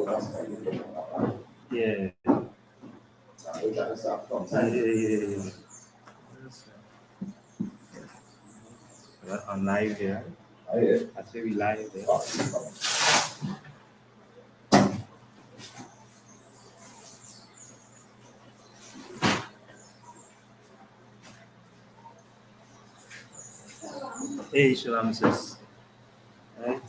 Yeah. On live here. I say we live there. Hey, Shalom sis. Right?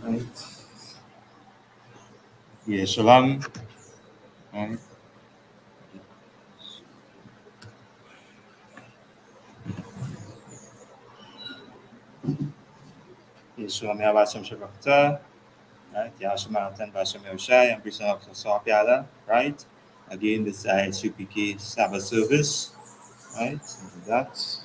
Right. Yeah, Shalom. Right. Yeah, Shalom Yahweh Shabbat. Right, Yashimatan Basham Yoshai, and Christian of Sopiala, right? Again, this is I.S.U.P.K Sabbath service, right? That.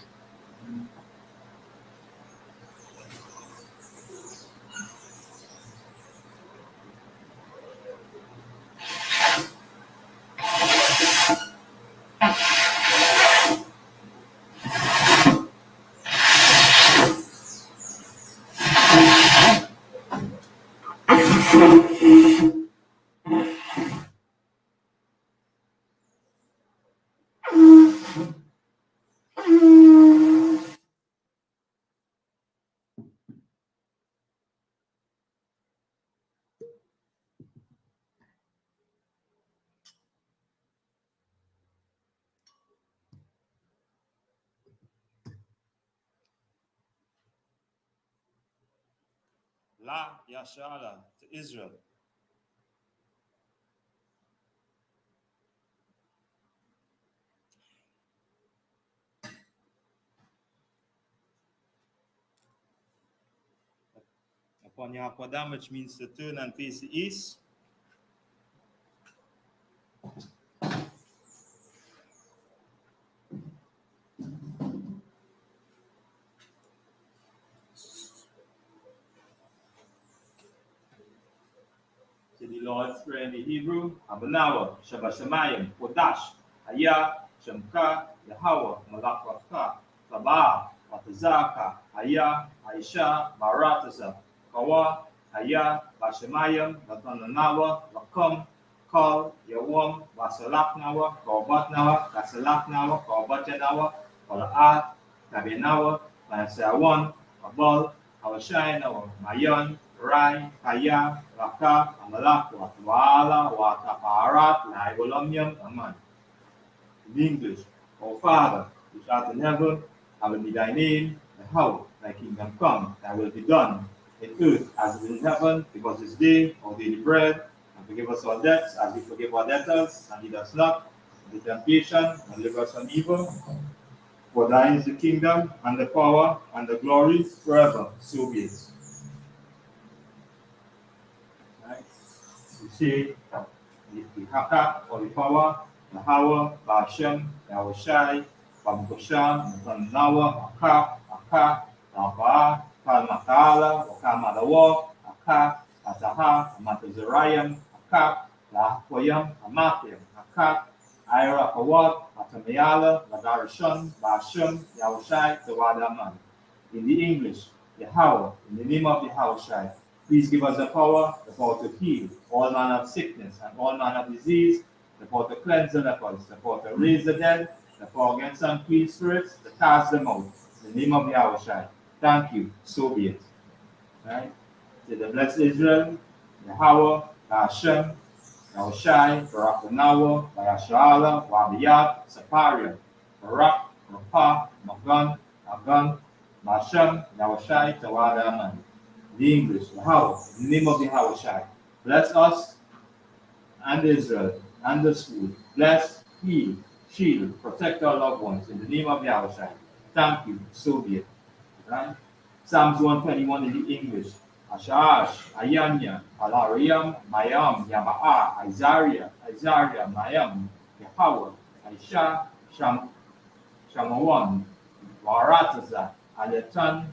La Yashala to Israel. Upon Yahweh, which means to turn and face the east. To the Lord's Prayer in the Hebrew, Abanawa, Shabashamayim, Kodash, Aya, Shamka, Yahweh, Malakaka, Kabah, Watazaka, Aya, Aisha, Maratasa, Kawa, Aya, Bashamayim, Latananawa, Lakum, Kal, Yawam, Wasalaknawa, Kaubatnawa, Kasalaknawa, Kaubatanawa, Kalaat, Kabinawa, Masawan, Abal, Awashayanawa, Mayon, Rai, Kaya, Raka, Amalak, Watwala, Wataparat, Laigolomyam, Aman. In English, O Father, which art in heaven, hallowed be thy name, and how thy kingdom come, thy will be done, in earth as it is in heaven. Give us this day our daily bread, and forgive us our debts as we forgive our debtors, and lead us not into temptation, and deliver us from evil. For thine is the kingdom, and the power, and the glory forever. So be it. Right? You see, the haka, or the power, the hawa, Bashem, Yahushai, Babukosham, Nawa, Aka, Naba, Kalmakala, Wakamadawa, Aka, Ataha, Amatazariam, Aka, Lahakoyam, Amathim, Aka, Ira Kawat, Atamayala, Ladarishon, Bashem, Yahushai, Tawadaman. In the English, Yahweh, in the name of Yahushai, please give us the power to heal all manner of sickness and all manner of disease, the power to cleanse the lepers, the power to raise the dead, the power against unclean spirits, to cast them out. In the name of Yahushai. Thank you. So be it. Right? To the blessed Israel, Yahweh, Hashem, Yahushai, Barak Benawa, Bayashala, Wabiyat, Saparia, Barak, Rapah, Magan, Agan, Mashem, Yahushai, Tawada Aman. The English, Yahweh, in the name of Yahushai. Bless us and Israel and the school. Bless, heal, shield, protect our loved ones in the name of Yahushai. Thank you. So be it. Right? Psalms 121 in the English. Ashash, Ayanya, Alariam, Mayam, Yama'a, Isaiah, Mayam, Yahweh, Aisha, Shamawan, Warataza, Ayatan,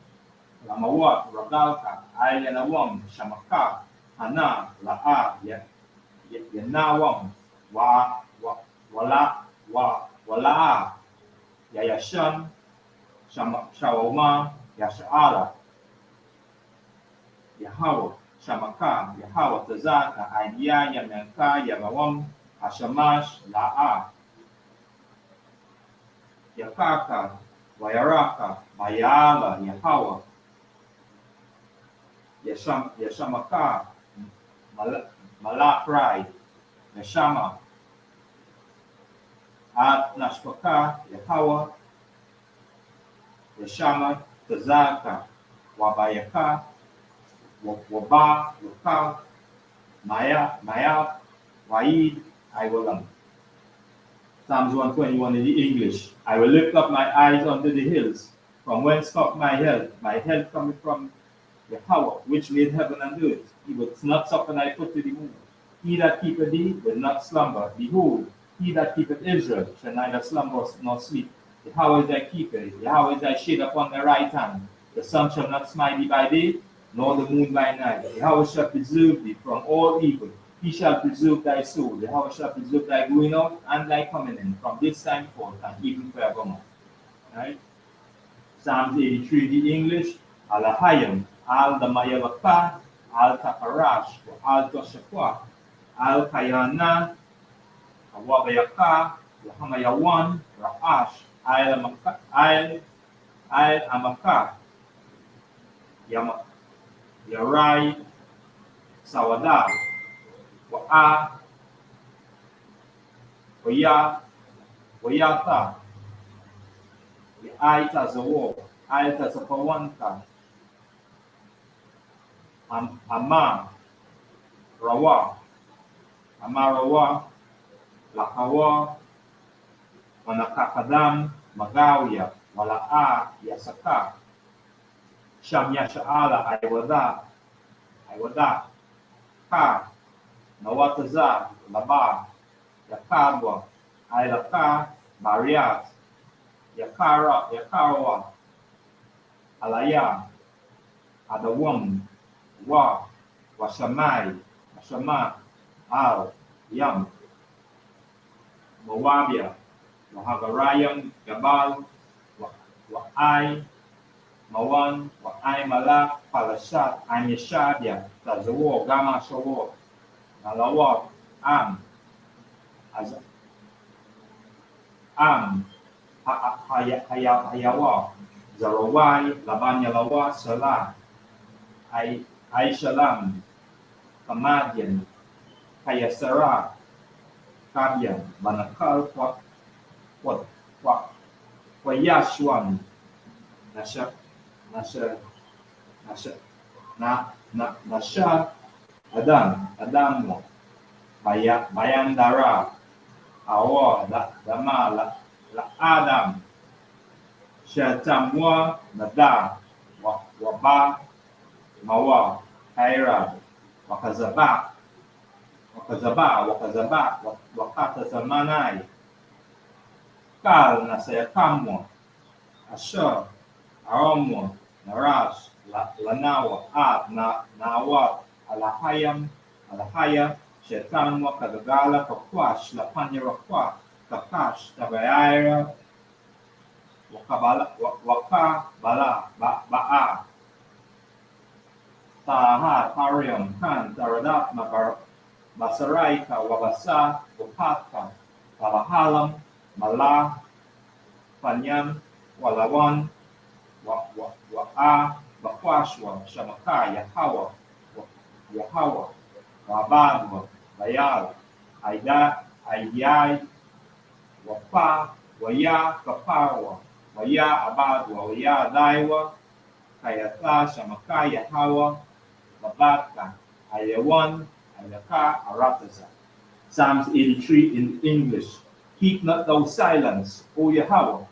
Lamawat, Ragalka, Ayanawam, Shamaka, Hana, La'a, Yanawam, Wala'a, Yayashan, Shawama, Yasha'ala, Yahweh, Shamaka, Yahweh, Tazaka, Ayya, Yamanka, Yamawam, Ashamash, La'a, Yakaka, Wayaraka, Mayala, Yahweh, Yashamaka, Malakrai, Yashama, Ad Nashpaka, Yahweh, Yashama, Tazaka, Wabayaka, Waba, Wakal, Maya, Waid, Iwalam. Psalms 121 in the English. I will lift up my eyes unto the hills, from whence cometh my help. My help cometh from Yahweh, which made heaven and earth. He will not suffer thy foot to be moved. He that keepeth thee will not slumber. Behold, he that keepeth Israel shall neither slumber nor sleep. Yahweh is thy keeper. Yahweh is thy shade upon thy right hand. The sun shall not smite thee by day, nor the moon by night. Yahweh shall preserve thee from all evil. He shall preserve thy soul. Yahweh shall preserve thy going out and thy coming in from this time forth and even forevermore. Right? Psalms 83, the English. Alahayim, Al Damayavaka, Al Takarash, Al Toshakwa, Al Kayana, Awabayaka, Lahamayawan, Ra'ash, Al Amaka, Yarai, Sawada, Wa'a, Wayata, Aita Zawo, Aita Zapawanta, Ama, Rawa, Amarawa, Lakawa, Manakakadam, Magawia, Wala'a, Yasaka, Shamya Sha'ala, Iwada, Ka, Nawataza, Laba, Yakabwa, Ailaka, Mariat, Yakarawa, Alaya, Adawam, Washamai, Ashama, Al, Yam, Mawabia, Wahagarayam, Gabal, Wa'ai, Mawan, Wa'ai Malak, Palashat, Anyashabia, Tazawo, Gama Shawo, Nalawat, Am, Hayawa, Zarawai, Labanya Lawa, Salah, I.S.U.P.K, Kamadian, Kayasara, Kabian, Banakal, Yashwan, Nasha, Adam, Bayandara, Awa, Dama, La Adam, Shatamwa Nada Waba Mawa Kaira Wakazaba Wakata Zamanai Kal Nasayakamwa Asher Aramwa Narash Lanawa Nawat Alahaya Shetanwa Kadagala Kakwash Lapanya Rakwa Kakash Tabayaira Wakabala Ba'a Taha Tariam Han Taradat Basaraika Wabasa Wapaka Tabahalam Mala Panyan Walawan Wa'a Bakwashwa Shamaka Yahawa Wabadwa Bayal Aidai Wapa Waya Kapawa Waya Abadwa Waya Daiwa Kayata Shamaka Yahawa Babaka Ayawan Ayaka Arataza. Psalms 83 in English. Keep not thou silence, O Yahweh.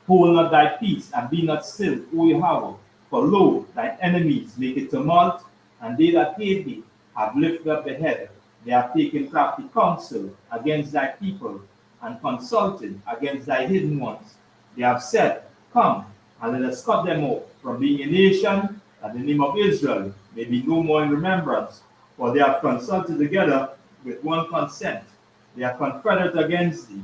Hold not thy peace and be not still, O Yahweh. For lo, thine enemies make a tumult, and they that hate thee have lifted up the head. They have taken crafty counsel against thy people, and consulted against thy hidden ones. They have said, Come, and let us cut them off from being a nation, that the name of Israel may be no more in remembrance. For they have consulted together with one consent. They are confederate against thee,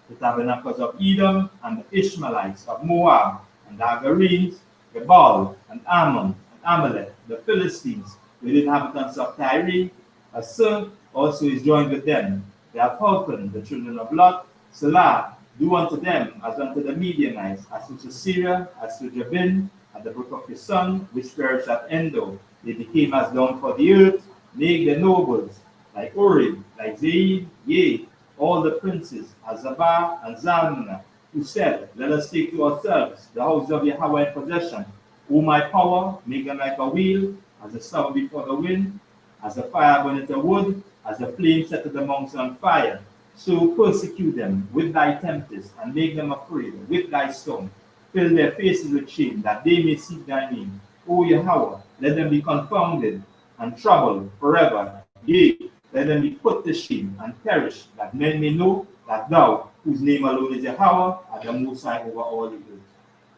the tabernacles of Edom, and the Ishmaelites of Moab, and the Agarenes, Gebal, and Ammon, and Amalek, the Philistines, with the inhabitants of Tyre. Isupk also is joined with them. They have hearkened the children of Lot. Selah, do unto them as unto the Midianites, as to Sisera, as to Jabin, at the brook of Kison, which perished at Endor. They became as dung for the earth. Make the nobles, like Orib, like Zaid, yea, all the princes, Azabah and Zalmunna, who said, Let us take to ourselves the house of Yahweh in possession. O my power, make them like a wheel, as the sun before the wind, as the fire burneth the wood, as the flame setteth the mountain on fire. So persecute them with thy tempest, and make them afraid with thy storm. Fill their faces with shame, that they may seek thy name. O Yahweh, let them be confounded and troubled forever. Yea, let them be put to shame and perish, that men may know that thou, whose name alone is Yahweh, art the Most High over all the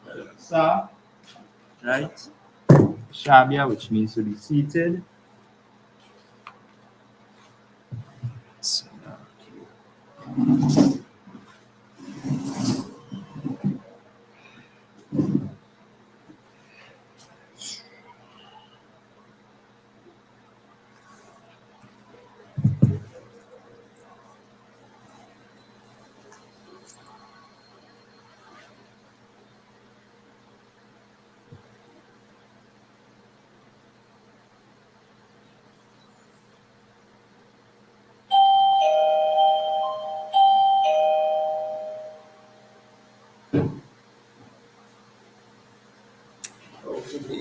earth. Sir, right? Shabia, which means to be seated.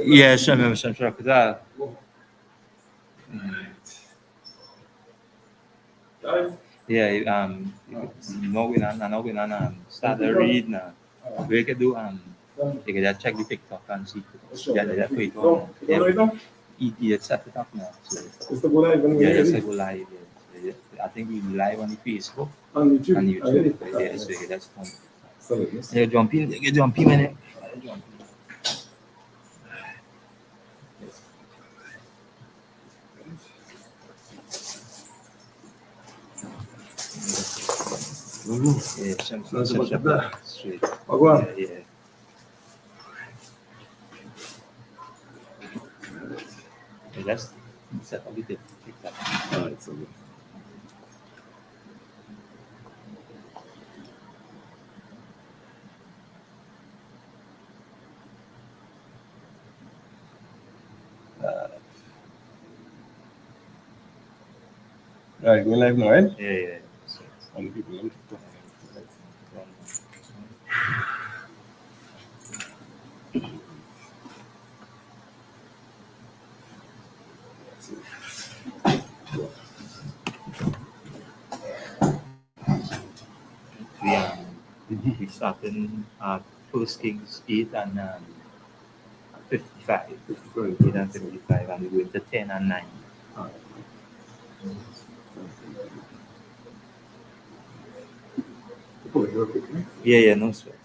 Yeah, Shem Shakadal. Yeah, no we not start the read now. We can do you can just check the TikTok and see. Yeah, that put it on. It set it up now. So yeah, just go live. Yeah. I think we live on the Facebook On YouTube. and YouTube. Yeah, so you can just come. You jump in, man. Yeah, straight. Yeah. Just set up the TikTok. Alright, so good. Alright, going live now, right? Yeah. On the people on TikTok. We starting at 1 Kings 8 and 55. 55. 8 and 55, and we go into 10 and 9. Yeah, no sweat.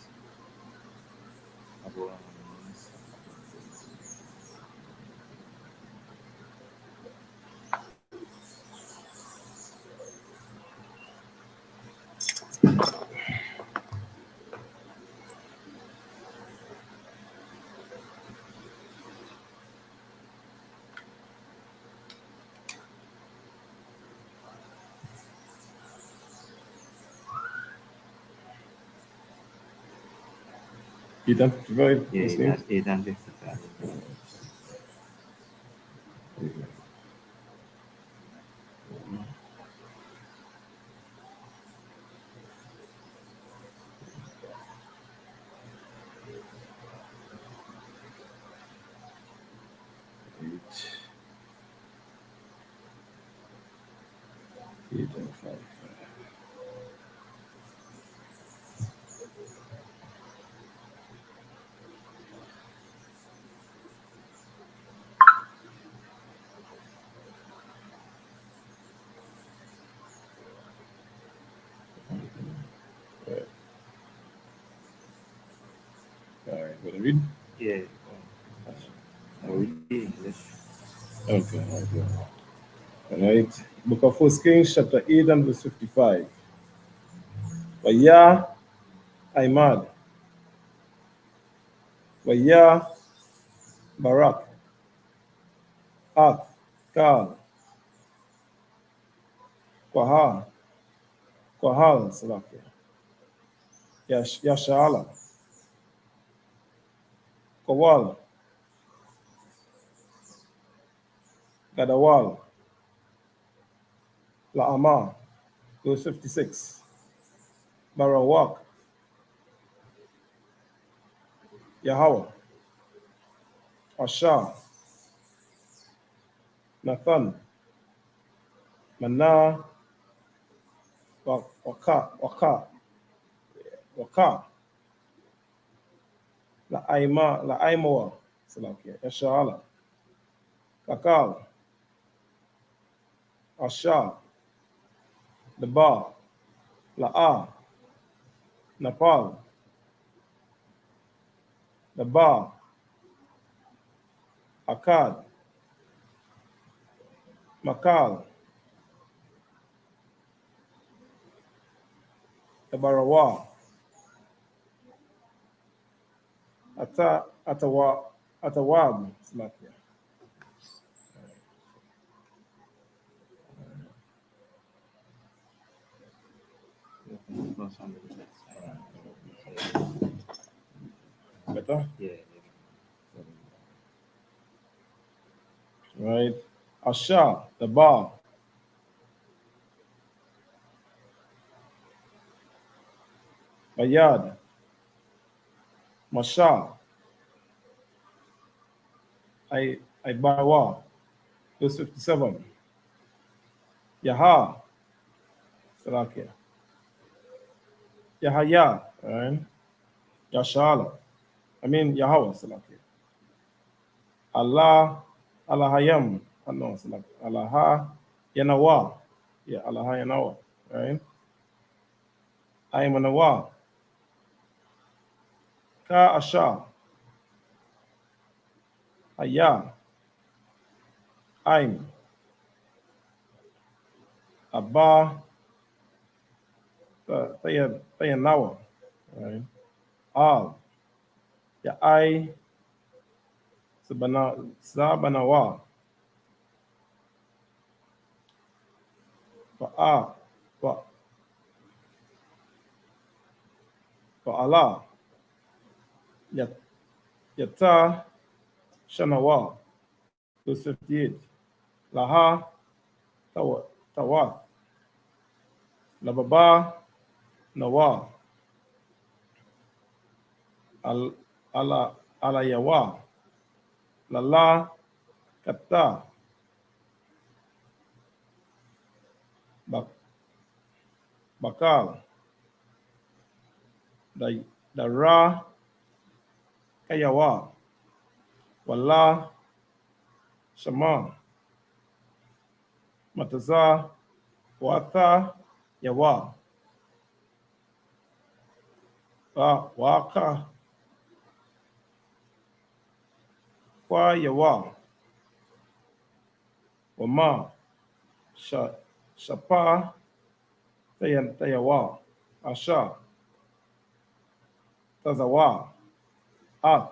Eight and 55. Yeah, First Kings. 8 and 55. Eight and 5. All right, what I read? Yeah. English. Okay, all right. All right. Book of 1 Kings, chapter 8 and verse 55. Vayah Imad. Vayah Barak. Ak. Kal. Kwahal. Kwahal, Salakia. Yashala. Kowal. Gadawal. La'amah. Verse 56. Barawak. Yahweh. Ashar. Nathan. Manah. Waka. La'aimawa. Salakia. Yashala. Kakal. Ashar. Deba. La'ah. Nepal. Deba. Akkad. Makal. Tabarawa. Atawab. Salakia. Better? Yeah. Right. Asha, the bar. Bayad. Masha. Barawa. Verse 57. Yaha. Salakia. Yahaya. Right. Yashala. Yahweh. Salakia. Allah. Allahayam. No, Salakia. Allah. Yanawa. Yeah, Allah Yanawa. Right. Aimanawa. Ka Asha. Haya. Aim. Abba. Tayanawa. Right. Al. Ya'ai. Sabanawa. Fa'a. Fa'ala. Yata. Shanawa. Verse 58. Laha. Tawath. Lababa. Nawa. Alayawa. Lala. Kata. Bakal. Dara. Kayawa. Wallah Shama. Mataza Wata Yawa. Waka Kwa Yawa. Wama Shapa Tayawa. Asha Tazawa. At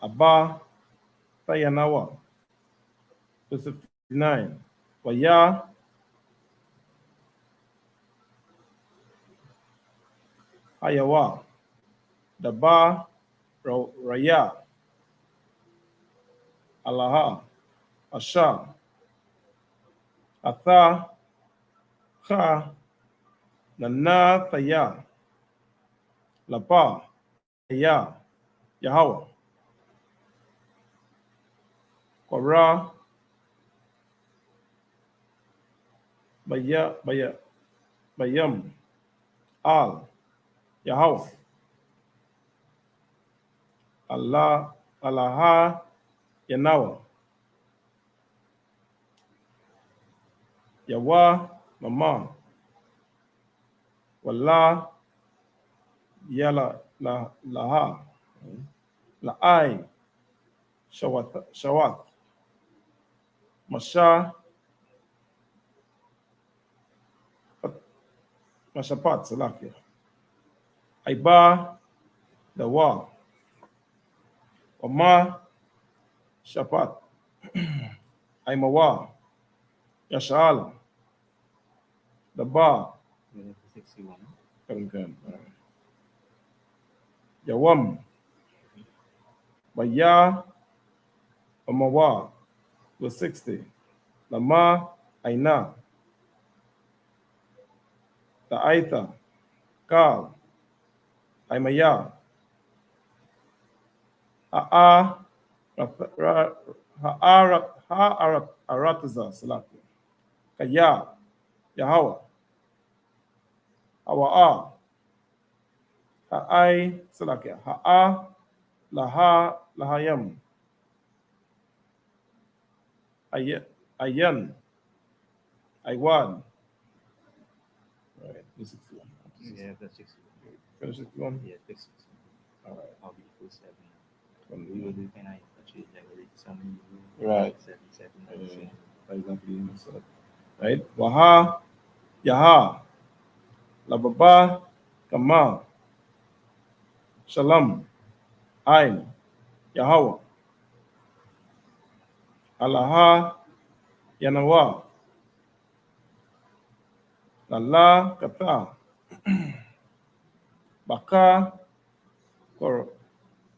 Abba Tayanawa. Verse 59. Waya Hayawa. Daba Raya. Alaha. Asha. Atha. Kha. Nana Thaya. Lapa. Ya. Yahweh. Korah. Bayam. Al. Yahweh. Allah. Alaha. Yanawa. Yawa. Mama. Wallah. Yala. Laha. La'ai. Shawat. Masha. Mashapat. Salakia. Aiba. Dawa. Wama. Shapat. Aimawa. Yashala. Daba. 61. Kan. Yawam. Baya. Amawa. Verse 60. Lama. Aina. Ta'aitha. Kal. Aimaya. Ha'arataza. Salakia. Kaya. Yahweh. Hawa'a. Ha'ai. Salakia. Ha'a. Laha. Lahayam. Ayan. Aiwan. All right. This is 61. Yeah, that's 61. Finish 61? Yeah, that's 61. All right. I'll be full 7. We will do kind of actually like read some. Right. 7. Exactly. Right. Waha. Yaha. Lababa. Kama. Shalam. Ain. Yahweh. Alaha. Yanawa. Lala. Kata. Baka.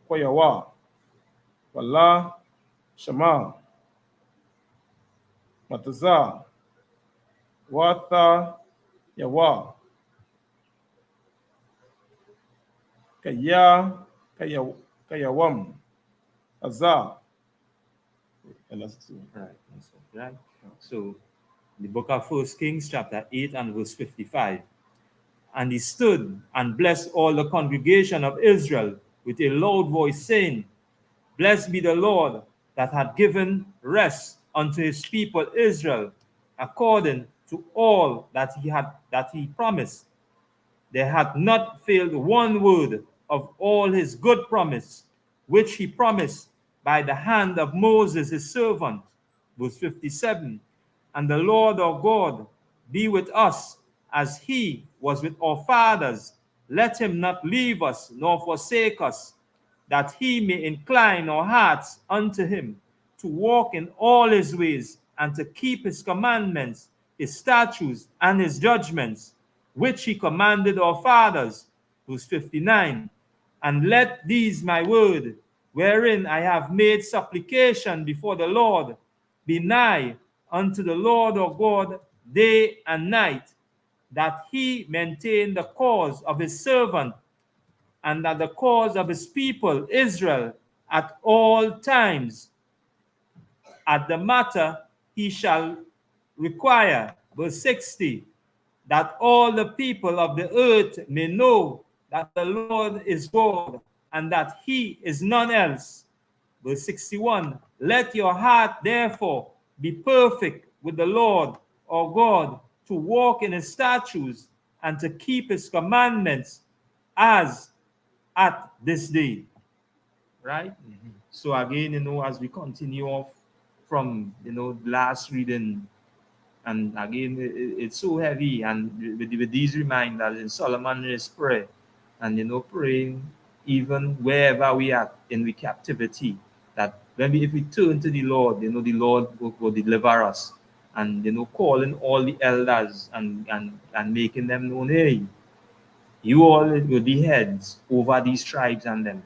Koyawa. Wala. Shama. Mataza. Wata. Yawa. Kayawam. Azza. And that's Right. Right. So the book of 1 Kings chapter 8 and verse 55. And he stood and blessed all the congregation of Israel with a loud voice, saying, Blessed be the Lord that hath given rest unto his people Israel, according to all that he promised. There hath not failed one word of all his good promise, which he promised by the hand of Moses his servant. Verse 57. And the Lord our God be with us, as he was with our fathers. Let him not leave us nor forsake us, that he may incline our hearts unto him, to walk in all his ways, and to keep his commandments, his statutes, and his judgments, which he commanded our fathers. Verse 59. And let these my word, wherein I have made supplication before the Lord, be nigh unto the Lord our God day and night, that he maintain the cause of his servant, and that the cause of his people Israel at all times. At the matter he shall require. Verse 60. That all the people of the earth may know that the Lord is God, and that he is none else. Verse 61, let your heart therefore be perfect with the Lord our God, to walk in his statutes and to keep his commandments as at this day. Right? So again, as we continue off from, last reading, and again, it's so heavy, and with these reminders in Solomon's prayer, and praying even wherever we are in the captivity, that if we turn to the Lord, the Lord will deliver us, and calling all the elders and making them known, hey, you all will be heads over these tribes and them.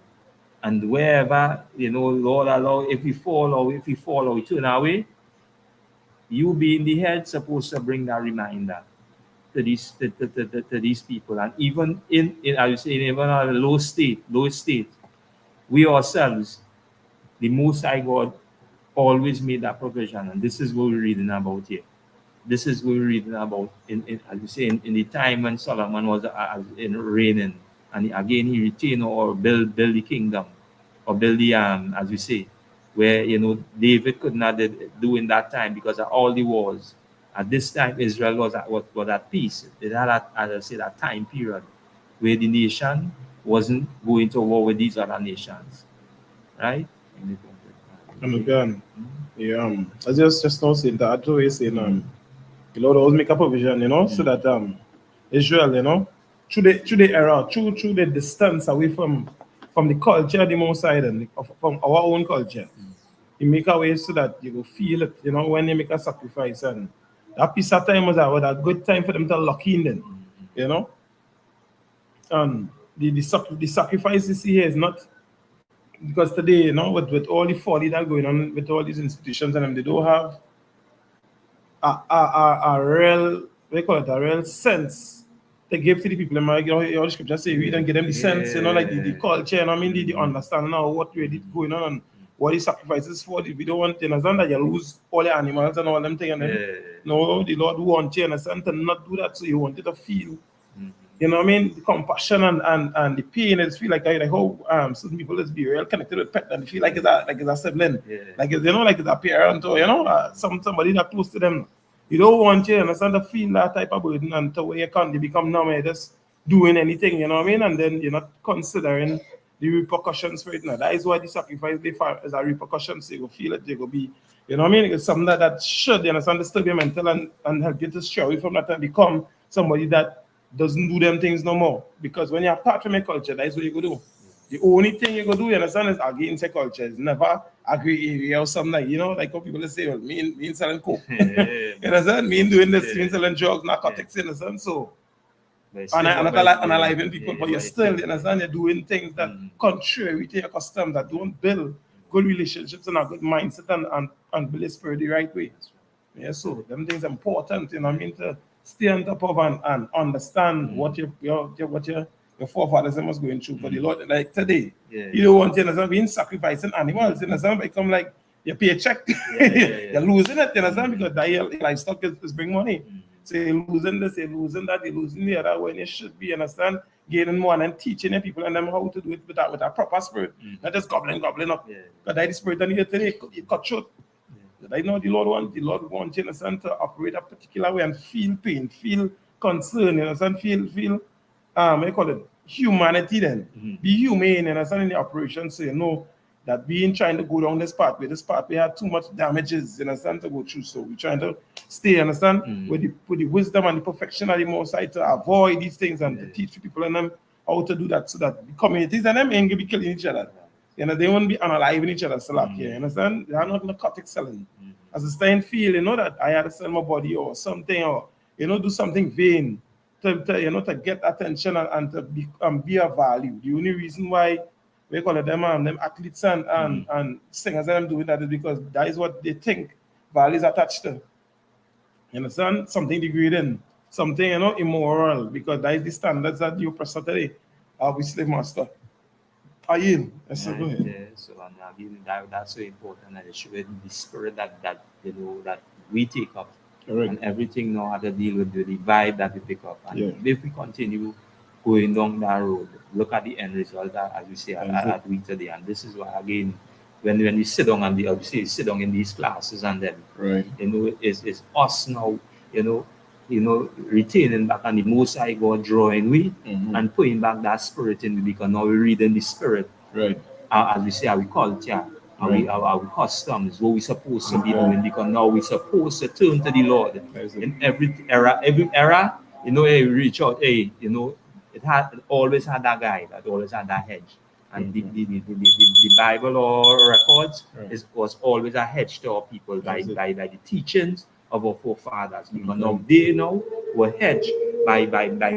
And wherever, Lord allow, if we fall or we turn away, you being the head supposed to bring that reminder to these people. And even in I would say, even at a low state, we ourselves, the Most High God, always made that provision. And this is what we're reading about here. This is what we're reading about in as you say, in the time when Solomon was in reigning, and again he retained or build the kingdom, or build the as we say, where David could not do in that time because of all the wars. At this time, Israel was at peace. It had as I say, that time period where the nation wasn't going to war with these other nations, right? And again, yeah, I just now saying that I always saying the Lord always make a provision, so that Israel, through the era, through the distance away from the culture, the most side, and from our own culture, He make a way so that you will feel it, when they make a sacrifice, and that piece of time was a good time for them to lock in then, and the sacrifice you see here is not because today, with all the folly that going on with all these institutions and them, they don't have a real, they call it a real sense to give to the people. All the scriptures say, read and give them the sense, like the culture, the understanding of what really going on and what the sacrifices for. We don't want to understand that you lose all the animals and all them things. And then, no, the Lord wants you, understand, to not do that. So you wanted to feel, the compassion and the pain. It's feel like how certain people is be real connected with pet and feel like it's a sibling, like it's a parent or somebody that close to them. You don't want you understand to feel that type of burden and to where you can't become numb, just doing anything, and then you're not considering the repercussions for it. Now that is why the sacrifice is a repercussion, so you go feel it, you go be, it's something that should, disturb your mental and help you to stray away from that and become somebody that doesn't do them things no more. Because when you're apart from your culture, that is what you go do. The only thing you go do, is against your culture. It's never agree area or something like what people say, well, me selling coke. You understand? Me doing this, me selling drugs, narcotics, you understand? So unaliving people, but you're still, you're doing things that contrary to your custom, that don't build good relationships and a good mindset and build a spirit the right way. Yeah, so them things are important, to stay on top of and understand what your forefathers was going through for the Lord. Like today, you don't want to being sacrificing animals, become like your paycheck, you're losing it, because that your livestock is bring money. So you're losing this, you're losing that, you're losing the other when you should be, gaining more and teaching your people and them how to do it with a proper spirit, not just gobbling up. Because that the spirit on here today, it cut short. I know the Lord wants you to operate a particular way and feel pain, feel concern, feel what you call it, humanity then. Be humane, in the operation, so you know that being trying to go down this pathway we had too much damages, to go through. So we're trying to stay, with the wisdom and the perfection of the Most High to avoid these things and to teach people and them how to do that, so that the communities and them ain't gonna be killing each other. They won't be unaliving each other still here, you understand? They are not narcotic selling. As a staying feel, that I had to sell my body or something, or do something vain to get attention and to be of value. The only reason why we call it them athletes and singers and them doing that is because that is what they think value is attached to. You understand? Something degrading, something immoral, because that is the standards that you present today with slave master. Go ahead. So that's so important, that it should be the spirit that that we take up. Correct. And everything now have to deal with the vibe that we pick up. And if we continue going down that road. Look at the end result, as we say at we today. And this is why, again, when we sit down and sit down in these classes, and then it's us now, retaining back on the Most High God drawing we and putting back that spirit in, because now we're reading the spirit, as we say, our culture, our customs, what we're supposed to be doing, because now we're supposed to turn to the Lord in every era. Hey, reach out, hey, it always had that guy, that always had that hedge. And the Bible or records was always a hedge to our people by the teachings of our forefathers, because now they were hedged by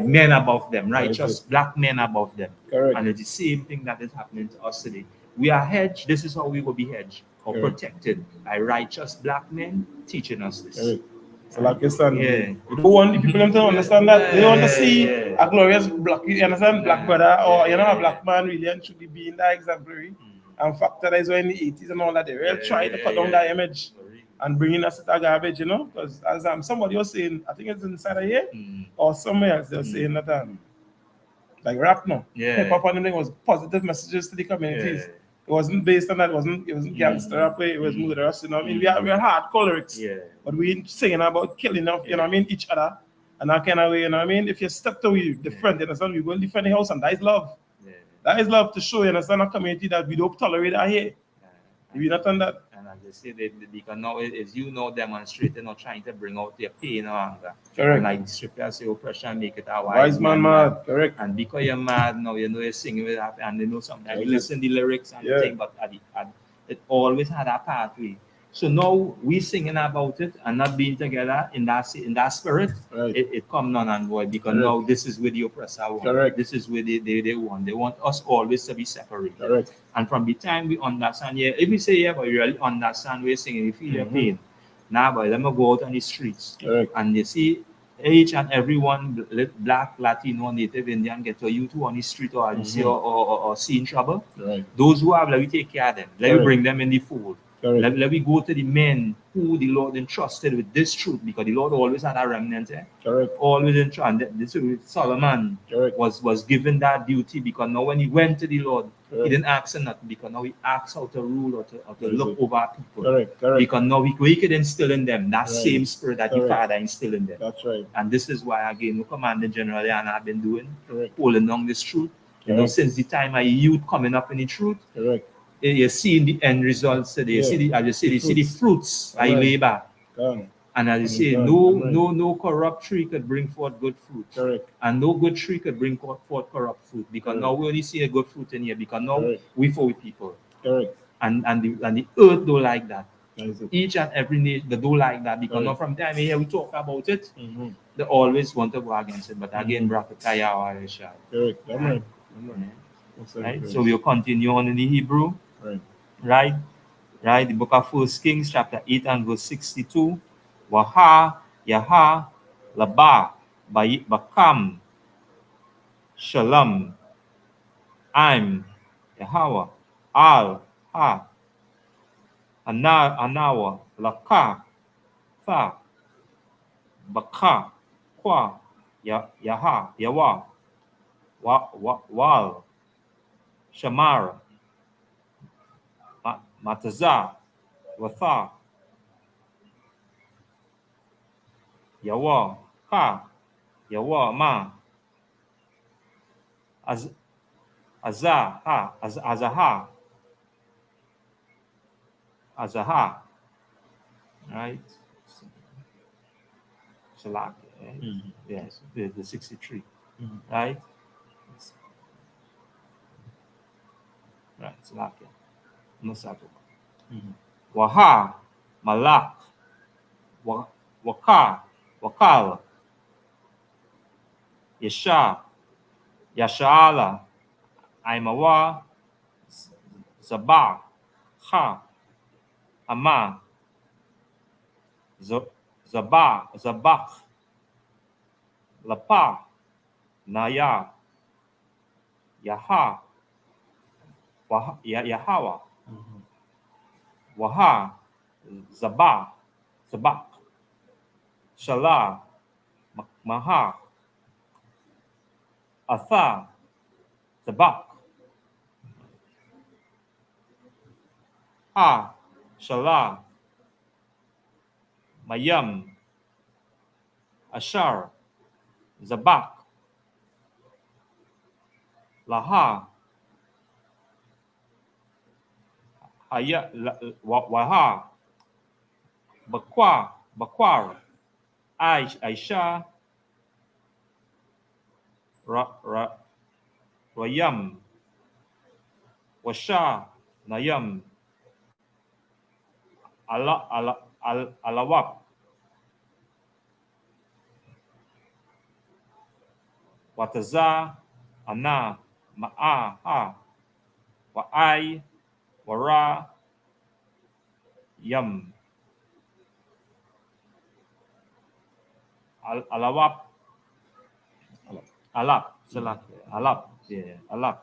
men above them, righteous black men above them. And it's the same thing that is happening to us today. We are hedged. This is how we will be hedged or protected by righteous black men teaching us this. So like you said, you don't want the people to understand that. They want to see a glorious black, you understand, black brother, or a black man really and truly being that exemplary. And factor that is why in the 80s and all that, they really try to cut down that image and bring in a set of garbage, because as somebody was saying, I think it's inside of here or somewhere else, they're saying that like rap now, hip hop and everything was positive messages to the communities. It wasn't based on that. It wasn't gangster rap. It was murderous. We are hardcore lyrics, but we ain't singing about killing of each other, and that kind of way. If you step to we different, you understand, we will defend the house, and that is love. That is love to show, you understand, a community that we don't tolerate that here. If you not on that. And as they say, because now it's demonstrating or trying to bring out their pain or anger. Correct. And like the scripture say, oppression make it a wise man mad. Correct. And because you're mad now, you're singing with that, and sometimes you listen to the lyrics and the thing, but it always had a pathway. So now we singing about it and not being together in that spirit. It come none and void, because now this is where the oppressor want. This is where they want. They want us always to be separated. And from the time we understand, if we say but you really understand we're singing, you feel your pain. Now, but let me go out on the streets and you see each and every one, black, Latino, Native Indian, get to you two on the street or see in trouble. Those who have, let me take care of them. Let me bring them in the fold. Let me go to the men who the Lord entrusted with this truth, because the Lord always had a remnant. Always entrusted. This Solomon was given that duty, because now when he went to the Lord, he didn't ask him nothing, because now he asked how to rule or to look over people. Because now we could instill in them that same spirit that the Father instilled in them. That's right. And this is why, again, we commanded generally, and I've been doing, pulling on this truth. Since the time of youth coming up in the truth. You see the end results today. You see the fruits I labor. And as you say, no corrupt tree could bring forth good fruit. And no good tree could bring forth corrupt fruit. Because now we only see a good fruit in here, because now we for people. And the earth don't like that. Each and every nation they don't like that, because now from time here we talk about it, they always want to go against it. But again, right? So we'll continue on in the Hebrew. Right? The book of 1 Kings, chapter 8 and verse 62. Yaha, Laba, Bakam, Shalam, I'm, Yahweh, Ha, Anawa, Laka, Tha, Baka, Kwa, Yaha, Yawa, Wal, Shamar, Matazah, Watha, Yawa, Ka, Yawa, Ma, Azaha, right? Shalak, yes, the 63, right? Right, Salakia, Nusato. Waha, Malak, Wakal, Yashala, Aimawa, Zabak, Ha, Ama, Zabak, Lapa, Naya, Yaha, Yahawa, Waha, Zabak, Shalah, Maha, Atha, Sabbath, Ha, Shalah, Mayam, Ashar, Zabak, Laha, Waha, Bakwar, Aisha, Rayam, Washa, Nayam, Alawak, Wataza, Ana, Ma'a, Ha, Wa'ai, Wara, Yam, Alawap, Alap, Alap, yeah, Alap,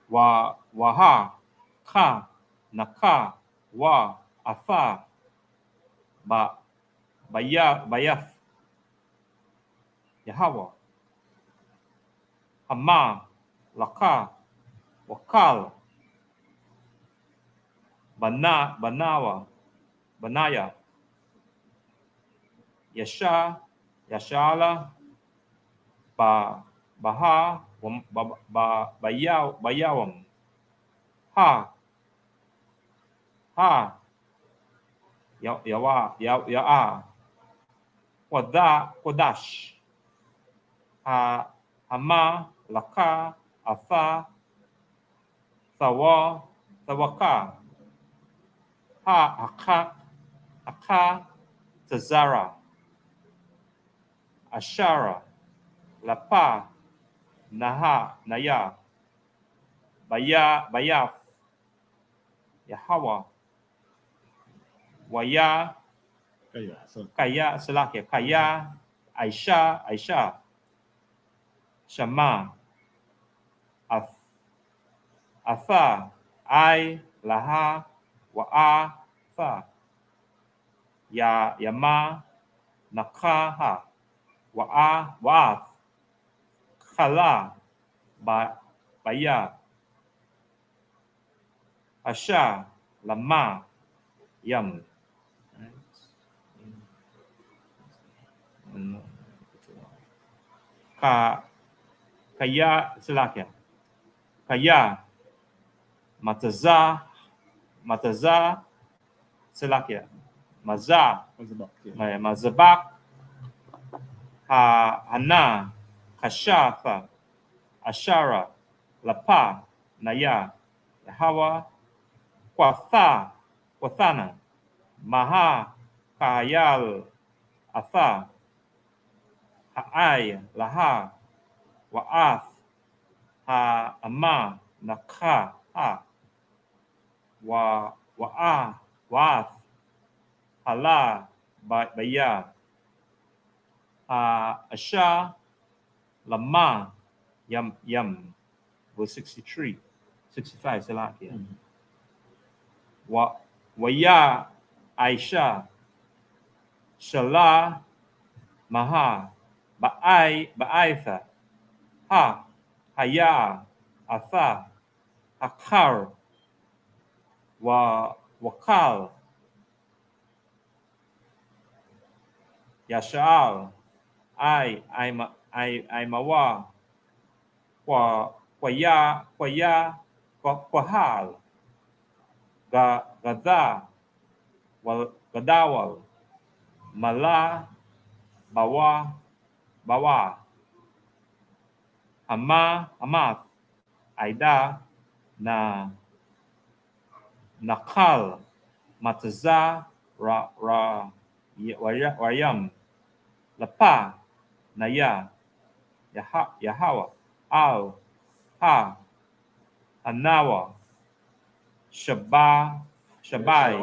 Waha, Ka, Naka, Wa, Afa, Bayaf, Yahweh, Hama, Laka, Wakal, Banaya, Yashala, Baha, Bayawam, Ha, Ya'a, Kodash, Hama, Laka, Afa, Thawaka, Aka, Tazara, Ashara, Lapa, Naya, Bayaf, Yahweh, Waya, Kaya, Aisha, Shama, Afa, Laha, Fa, Yama, Nakaha, Wa'ath, Khala, Baya, Asha, Lama, Yam. Kaya, Mataza, Mazabak, Hana, Kashafa, Ashara, Lapa, Naya, Yahweh, Kwathana, Maha, Kayal, Atha, Ha'ai, Laha, Wa'ath, Ha'ama, Nakha, Wa'ath, Hala, Baya, Asha, Lama, Yam, verse 65, Salakia. Waya, Aisha, Shalah, Maha, Ba'aitha, Haya, Atha, Hakar, Wakal, Yasha'al, Mawa, Kwahal, Gadha, Gadawal, Mala, Bawa, Hamath, Aida, Nakal, Mataza, Rayam, Lapa, Naya, Yahweh, Anawa, Shabai, Shabai,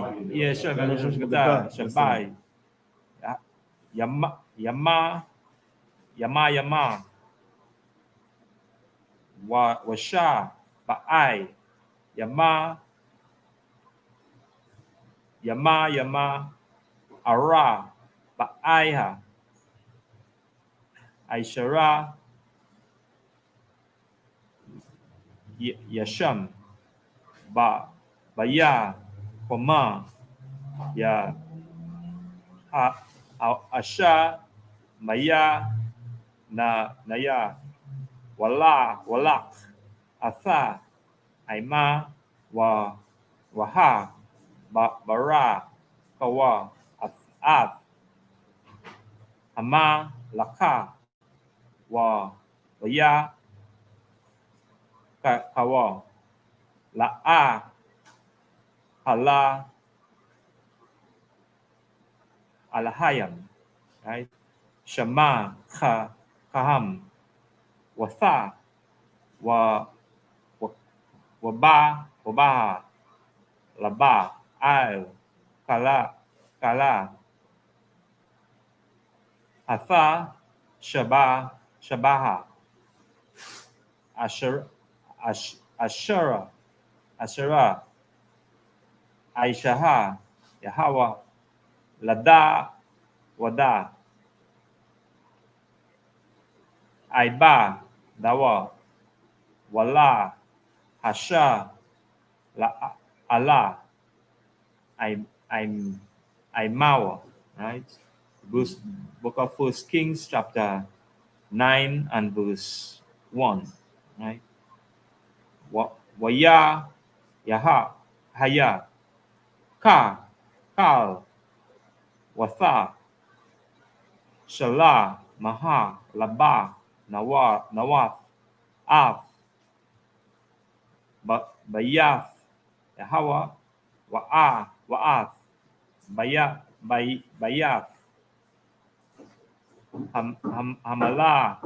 Yama, Washa, Ba'ai, Yama, Ara, Ba'aiha, Aishara, Yasham, Baya, Koma, Ya, Asha, Maya, Naya, Walak, Atha, Aima, Waha, Bara, Kawa, Ath, Ama, Laka, Waya, Kawa, La'a, Hala, Alahayam, right? Shama, Kaham, Watha, Wabaha, Laba, Al, Kala, Atha, Shabaha, Ashara, Aishaha, Yahawa, Lada, Wada, Aiba, Dawa, Wala, Hasha, Allah, Aimawa, right? Book of First Kings, chapter 9 and verse 1, right? Waya, Haya, Kal, Watha, Shala, Maha, Laba, Nawath, Af, Bayath, Yahawa, Wa'ath, Bayath, Hamalak,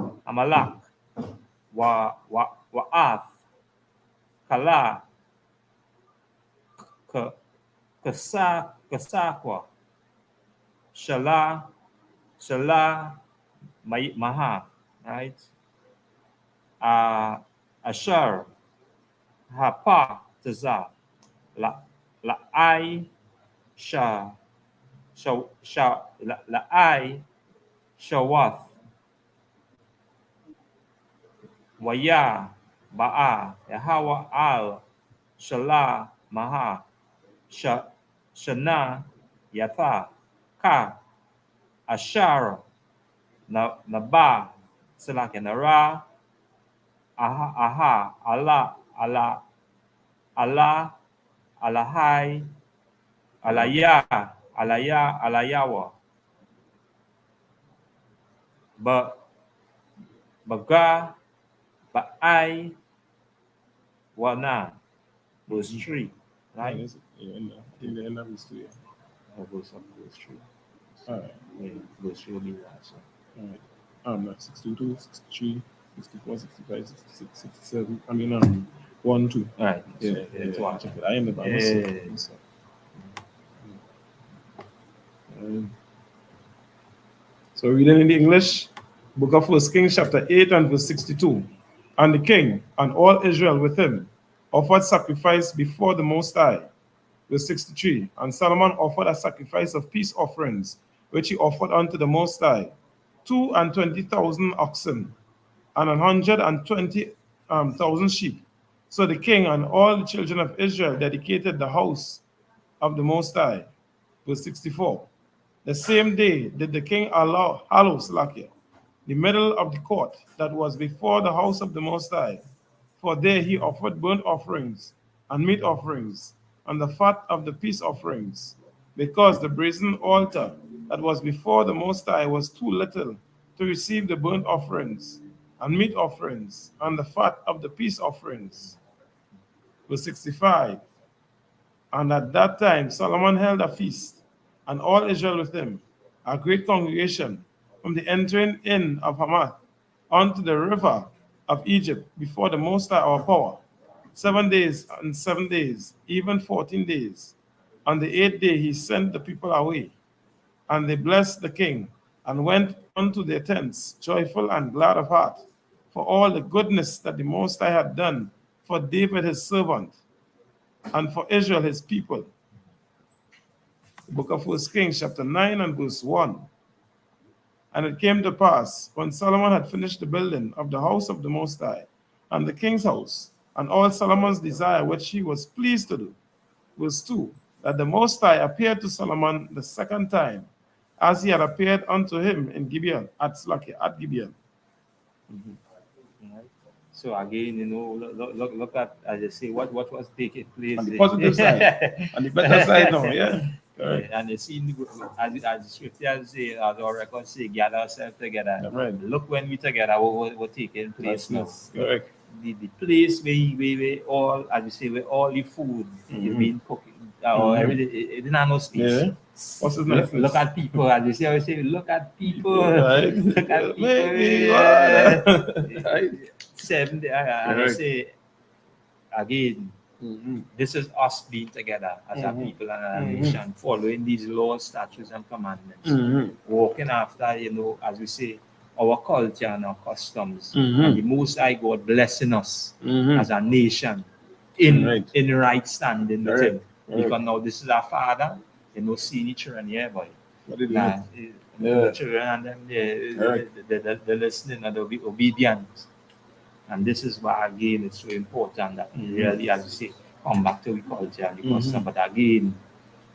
Wa'ath, Kala, Kasakwa, Shala, Maha, right? Ashar, Hapa, Taza, La'ai, La'ai, Shawath, Waya, Ba'a, Yahawa Al, Shala, Maha, Shana, Yatha, Ka, Ashar, Naba, Salak, Nara, Aha, Allah, Alahai, Alayawa, Baga, Ba'ai, Wana, verse 3, right? Yeah, in the end of verse 2, yeah. Verse 3. All right. Yeah, verse 3 will be last. All right. 62, 63, 64, 65, 66, 67. 1, 2. All right. Yeah, So, it's one. check it. I end the Bible. Yeah. So reading in the English, Book of First Kings, chapter 8 and verse 62. And the king and all Israel with him offered sacrifice before the Most High. Verse 63. And Solomon offered a sacrifice of peace offerings, which he offered unto the Most High, 22,000 oxen, and 120,000 sheep. So the king and all the children of Israel dedicated the house of the Most High. Verse 64. The same day did the king hallow Slakia, the middle of the court that was before the house of the Most High. For there he offered burnt offerings and meat offerings and the fat of the peace offerings, because the brazen altar that was before the Most High was too little to receive the burnt offerings and meat offerings and the fat of the peace offerings. Verse 65. And at that time Solomon held a feast, and all Israel with him, a great congregation, from the entering in of Hamath unto the river of Egypt, before the Most High our power, 7 days and 7 days, even 14 days. On the 8th day he sent the people away, and they blessed the king, and went unto their tents, joyful and glad of heart, for all the goodness that the Most High had done for David his servant, and for Israel his people. The book of 1 Kings, chapter 9 and verse 1. And it came to pass, when Solomon had finished the building of the house of the Most High, and the king's house, and all Solomon's desire, which he was pleased to do. Verse 2, that the Most High appeared to Solomon the second time, as he had appeared unto him in Gibeon, at Gibeon. Right. So again, look at, as I say, what was taking place On the positive side, on the better side now, yeah. Yeah, and you see, as the scriptures say, as our records say, gather ourselves together. Right. Look when we together, what taking place now. Correct. The place where all, as you say, where all the food is being cooked, or everything, it didn't have no space. Yeah. What's his name? Look at people, as you say, I always say, look at people. Right. Look at people. Maybe, right. 70, and I say, again, this is us being together as a people and a nation, following these laws, statutes, and commandments, walking after, as we say, our culture and our customs, and the Most High God blessing us as a nation in right standing with Him. Because now this is our Father, seeing the children here, boy. The children and them, they're listening and they'll be obedient. And this is why, again, it's so important that we really, as you say, come back to the culture and the custom. But again,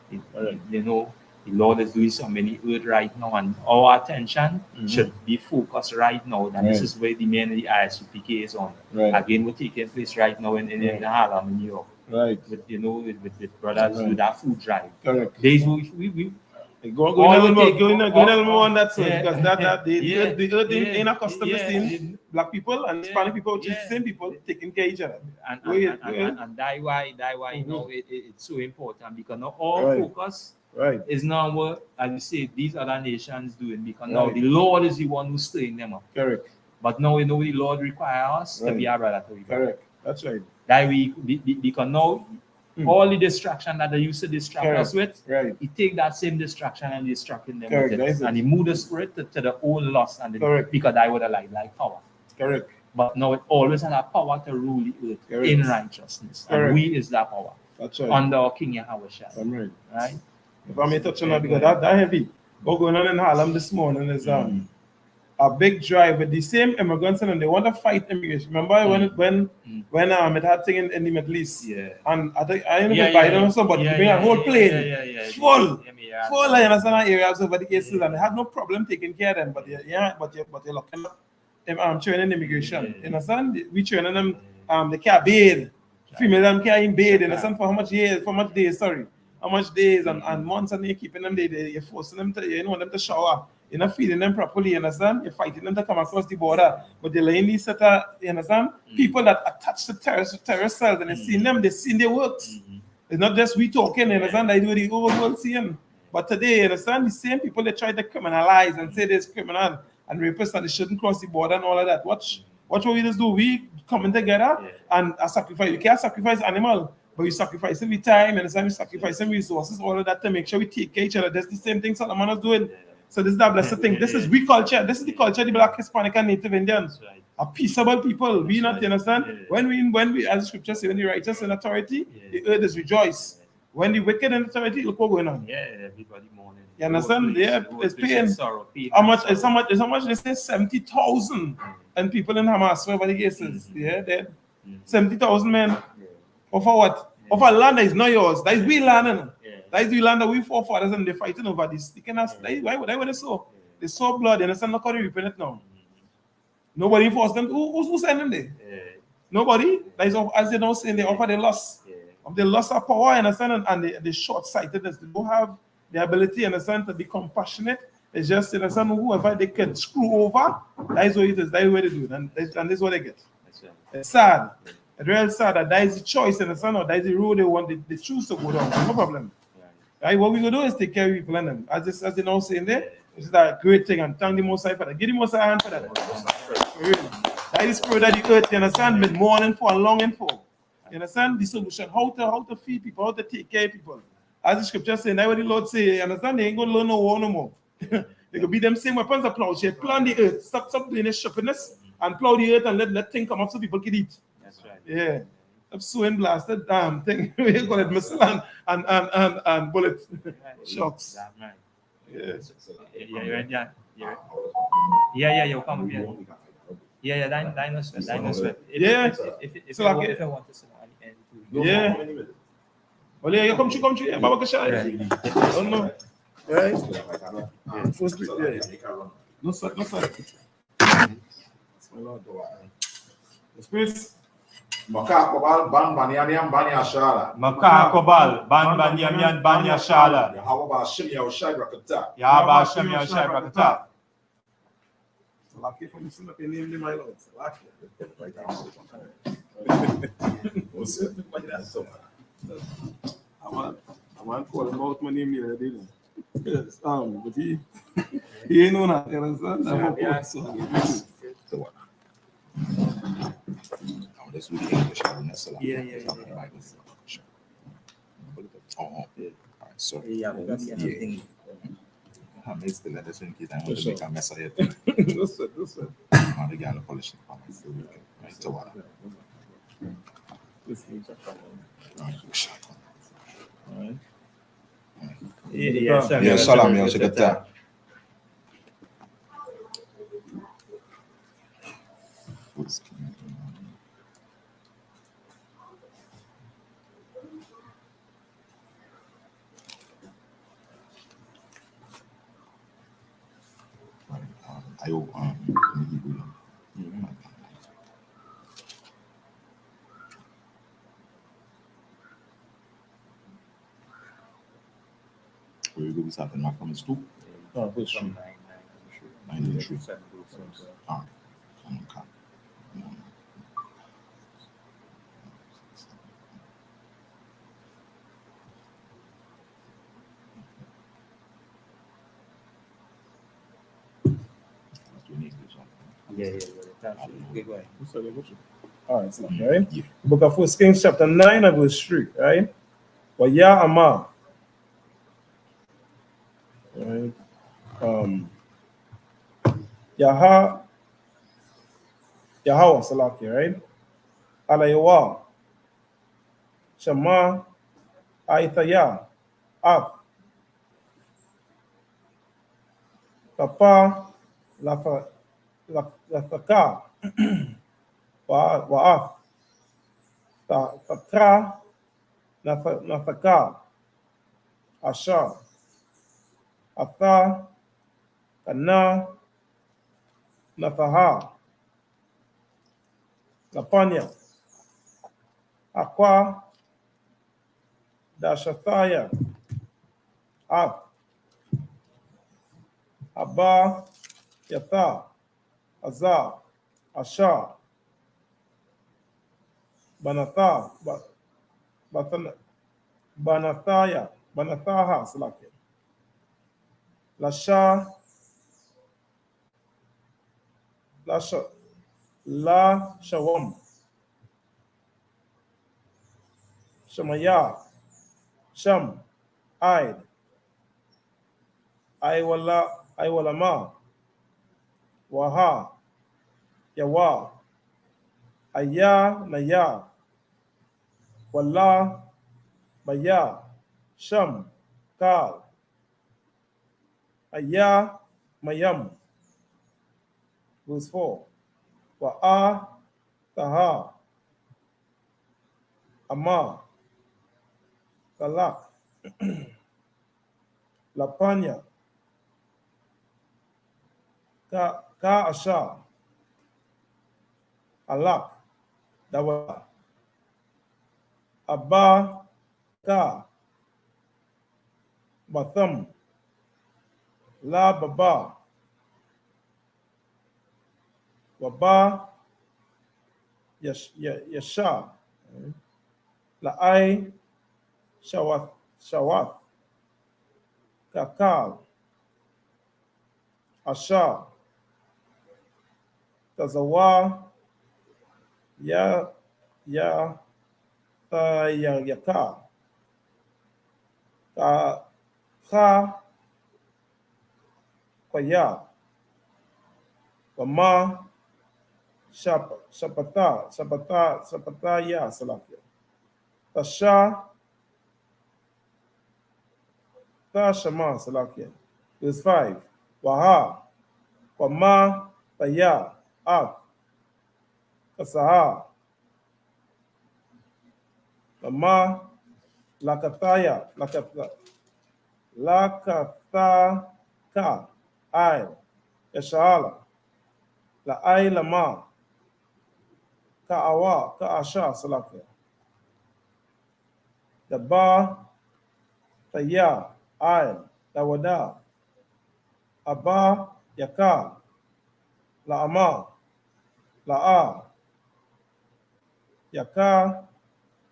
the Lord is doing so many earth right now, and our attention should be focused right now. That this is where the main I.S.U.P.K is on. Again, we're taking place right now in SHALAM in New York. With brothers with that food drive. Days we Go a little more on that side, because the earth ain't accustomed to seeing black people and Hispanic people, which is the same people, taking care of each other. And that's why it's so important, because now all focus is now what, as you say, these other nations doing, because now the Lord is the one who's stirring them up. Correct. But now we know the Lord requires us to be a brother to each other. Correct. That's right. That because now all the distraction that they used to distract us with, he take that same distraction and distracting them with it. And he moved the spirit to the old lust, and because I would have like power. Correct. But now it always had a power to rule the earth in righteousness. And we is that power. That's right. Under our King YAHANNA. Right? If I may touch on that, because that heavy. What's going on in Harlem this morning is a big drive with the same immigrants, and they want to fight immigration. Remember when it had thing in the Middle East? Yeah. And I think I don't know if Biden or somebody bring a whole plane full. I understand areas over the cases, and they had no problem taking care of them. But you're looking at training immigration. You understand? We training them. They can't bathe. Female them can't bathe. You understand? For how much days? How much days and months, and you're keeping them there. You're forcing them to, you want them to shower. You're not feeding them properly, you understand? You're fighting them to come across the border. But they're laying these set of, you understand? People that attach to terrorist cells, and they've seen them, they've seen their works. It's not just we talking, you understand? They do the whole world seeing. But today, you understand? The same people they try to criminalize and say there's criminal and rapists and they shouldn't cross the border and all of that. Watch what we just do. We coming together and sacrifice. We can't sacrifice animal, but we sacrifice every time, you understand? We sacrifice resources, all of that to make sure we take care of each other. That's the same thing Solomon is doing. So this is that blessed thing. This is we culture. This is the culture of the Black, Hispanic, and Native Indians. A peaceable people. We not, you understand? When we, as the scripture says, when the righteous in authority, the earth is rejoice. When the wicked in authority, look what's going on. Everybody mourning. You understand? It's pain. How much they say 70,000 and people in Hamas, wherever the case is. Dead. 70,000 men. Or for what? Of a land that is not yours. That is we land. That is the land that we forefathers and they're fighting over this. Why would they so? They saw blood, you understand? Look how they repent it now. Nobody forced them. Who sent them there? Nobody. That is, as they don't say, they offer the loss. They lost our power, you understand? And the short-sightedness. They don't have the ability, you understand, to be compassionate. It's just, you understand, whoever they can screw over, that is what it is. That is what they do. And this is what they get. It's sad. It's real sad that is the choice, you understand? Or that is the road they want. They choose to go down. No problem. Right, what we're going to do is take care of people and them. As they now say in there, this is a great thing, and thank the Most High for that. Give the Most High a hand for that. That is the spirit of the earth, you understand? Been mourning for and longing for. You understand? The solution, how to feed people, how to take care of people. As the scripture saying, that's what the Lord say, you understand? They ain't going to learn no war no more. They could be them same weapons of plowshare. Plant the earth, stop doing this stupidness, and plow the earth and let things come up so people can eat. That's right. Yeah. I'm so blasted thing. We got it missile and bullet shocks. Yeah, you're come here. Yeah, dinosaur. Yeah. If So you like want, it- if I want to sit on the end Yeah. Well, yeah, you come through, yeah, Baba Kasha. Oh no. Right? Yeah, first bit, yeah. No, sir, no, sir. That's my Lord. The space. Makakobal ban banyaniam banya shala. Makakobal, ban banyamian banya shala. Yahawaba shimya oshai rakata. Yaba Shamya Shai Brakata. Lucky for me, look in name, my Lord. Lucky. I want to call him out my name here, didn't I? Yes, but he ain't know that, you understand? I'm a coach, so. This week English, I don't know. Yeah. Oh, yeah. All right, sorry. Yeah, because Yeah. thing. I missed the letters in case I want to make a mess of it. Listen. I'm the guy to polish it for my still weekend. Right to water. All right. Yeah, Shalom, Isupk Trinidad. Where you go with something, Mark from his two? Oh, which one? 93. All right. Okay. Yeah. Okay, go ahead. All right, so, right? The book of 1 Kings, chapter 9, and verse 3, right? YAHANNA. Right? Yahweh, Salaki, right? Alayawa. Shema. Aithaya. Ak. Kapa. Lafaka. Wa'af. Fatra. Nafaka. Asha. Atha. Kana. Nafaha. Lapanya. Aqua. Dashathaya. Ak. Abba. Yatha. Azar. Asha. Banatha. Banathaha. Salaki. Lasha. La Shawam. Shemaya. Shem. Aid. Iwalama. Waha. Yawa. Aya. Naya. Walla. Baya. Shem. Kal. Aya. Mayam. Verse 4. Wa'a. Taha. Ama. Talak. Lapanya. Ka Asha. Alak. Dawa. Abba. Ka. Batham. La Baba. Waba. Yasha. La'ai. Shawath. Kakal. Asha. Tazawa. Yaka. Ka. Kwaya. Wama. Shapata. Ya Salafia. Tasha. Tashama Salakia. Verse 5. Waha. Wama. Taya. Ak. Kasaha. Lama Lakataya. Lakataka. I. Yashala. La I lama. Ka'awa. Ka'asha. Salakia. The ba. Taya. I. Dawada. Aba. Yaka. La ama. La a. Yaka.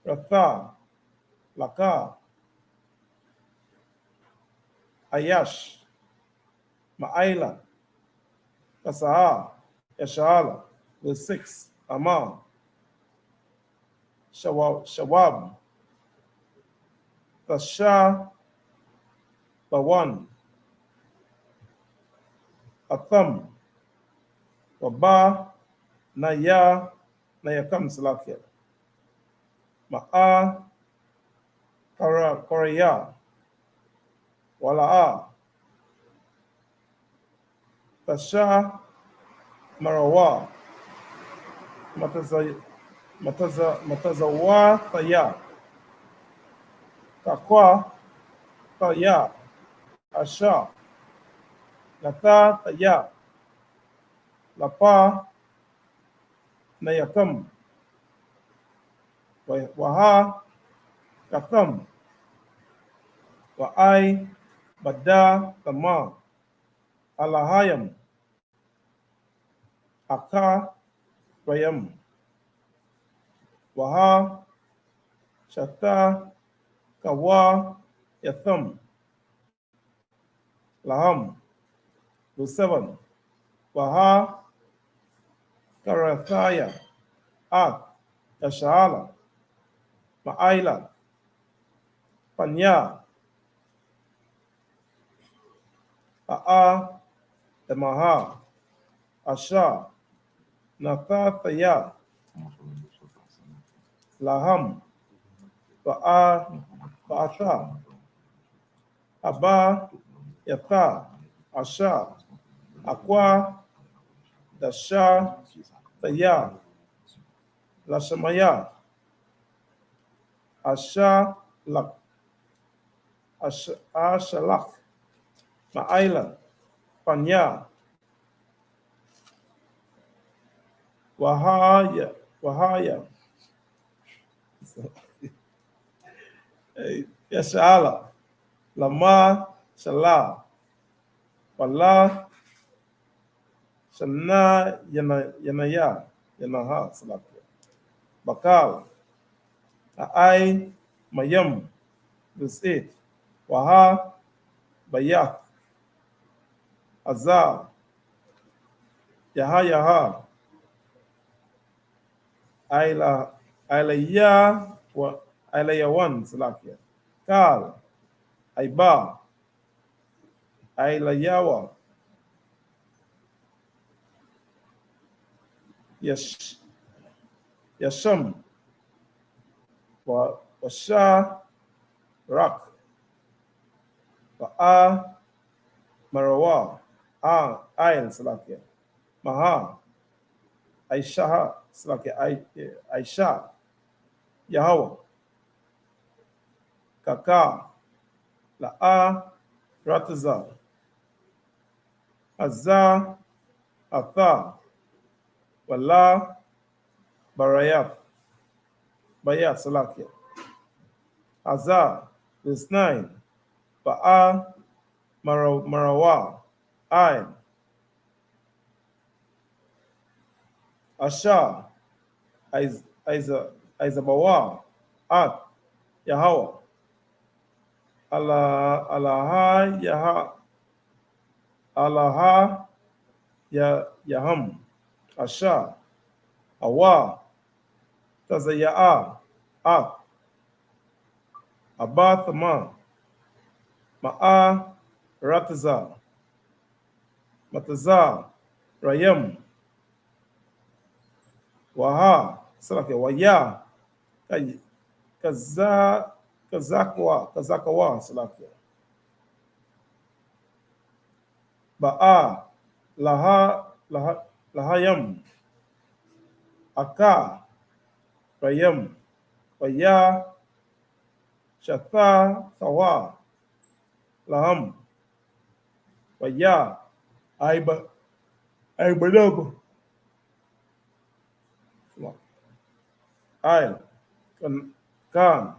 Ratha. Laka. Ayash. Ma'aila. Kasaha. Yashala. The 6. Ama. Shawab. Tasha. Bawan. Atham. Waba. Naya. Nayakam Salakia. Ma'a. Koraya. Wala'a. Tasha. Marawa. Matazawa Taya. Takwa Taya. Asha. Lata Taya. Lapa Nayakam. Waha Katham. Wa'ai Bada Tama. Alahayam. Aka Rayam. Waha Shata Kawa Yatham. Laham. The 7. Waha Karathaya. At Yashala. Ma'aila. Panya. A'a. Emaha. Asha. Nathathaya. Laham. Ba'atha. Aba. Yatha. Asha. Aqua. Dasha. Taya. Lashamaya. Asha. Lak. Ashalak. Ma'aila. Panya. Wahaya. Yashala. Lama. Shala. Wala. Shana. Yanaya. Yanaha. Salakia. Bakal. Ai. Mayam. Verse 8. Waha. Bayath. Azar. Yaha. Ailayawan. Salakia. Kal. Aiba. Ailayawa. Yasham. Washa. Rak. Wa'a. Marawa. Ail. Salakia. Maha. Aisha. Salakia. Aisha. Yahweh. Kaka. La'a. Rataza. Azza. Atha. Wala. Bayat. Salakia. Azza. Verse 9. Ba'a. Marawa. Ain. Asha. Aizabawa. At. Yahweh. Alaha. Yaham. Asha. Awa. Tazaya'a. At. Abathama. Ma'a. Rataza. Mataza. Rayam. Waha. Salakia. Waya. Kazakawa. Salakia. Ba'a. Lahayam. Aka, Payam, Paya, Shatha, Sawa, Laham, Paya, Aibanab, Ail, Kan,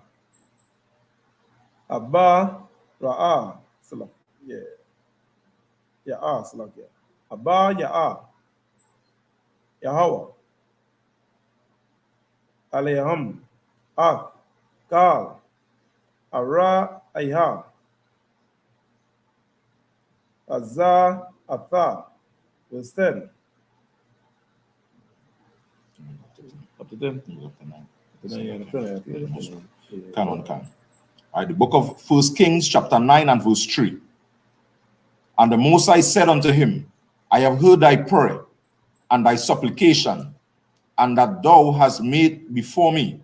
Abba, Ra'a, Salam. Yeah, Salam. Abba, Yahweh, Alayham, Ak, Kal, Ara, Ayha, Azza, Atha, verse 10. Up to 10. Can. All right, the book of 1 Kings, chapter 9 and verse 3. And the Most High said unto him, I have heard thy prayer and thy supplication, and that thou hast made before me.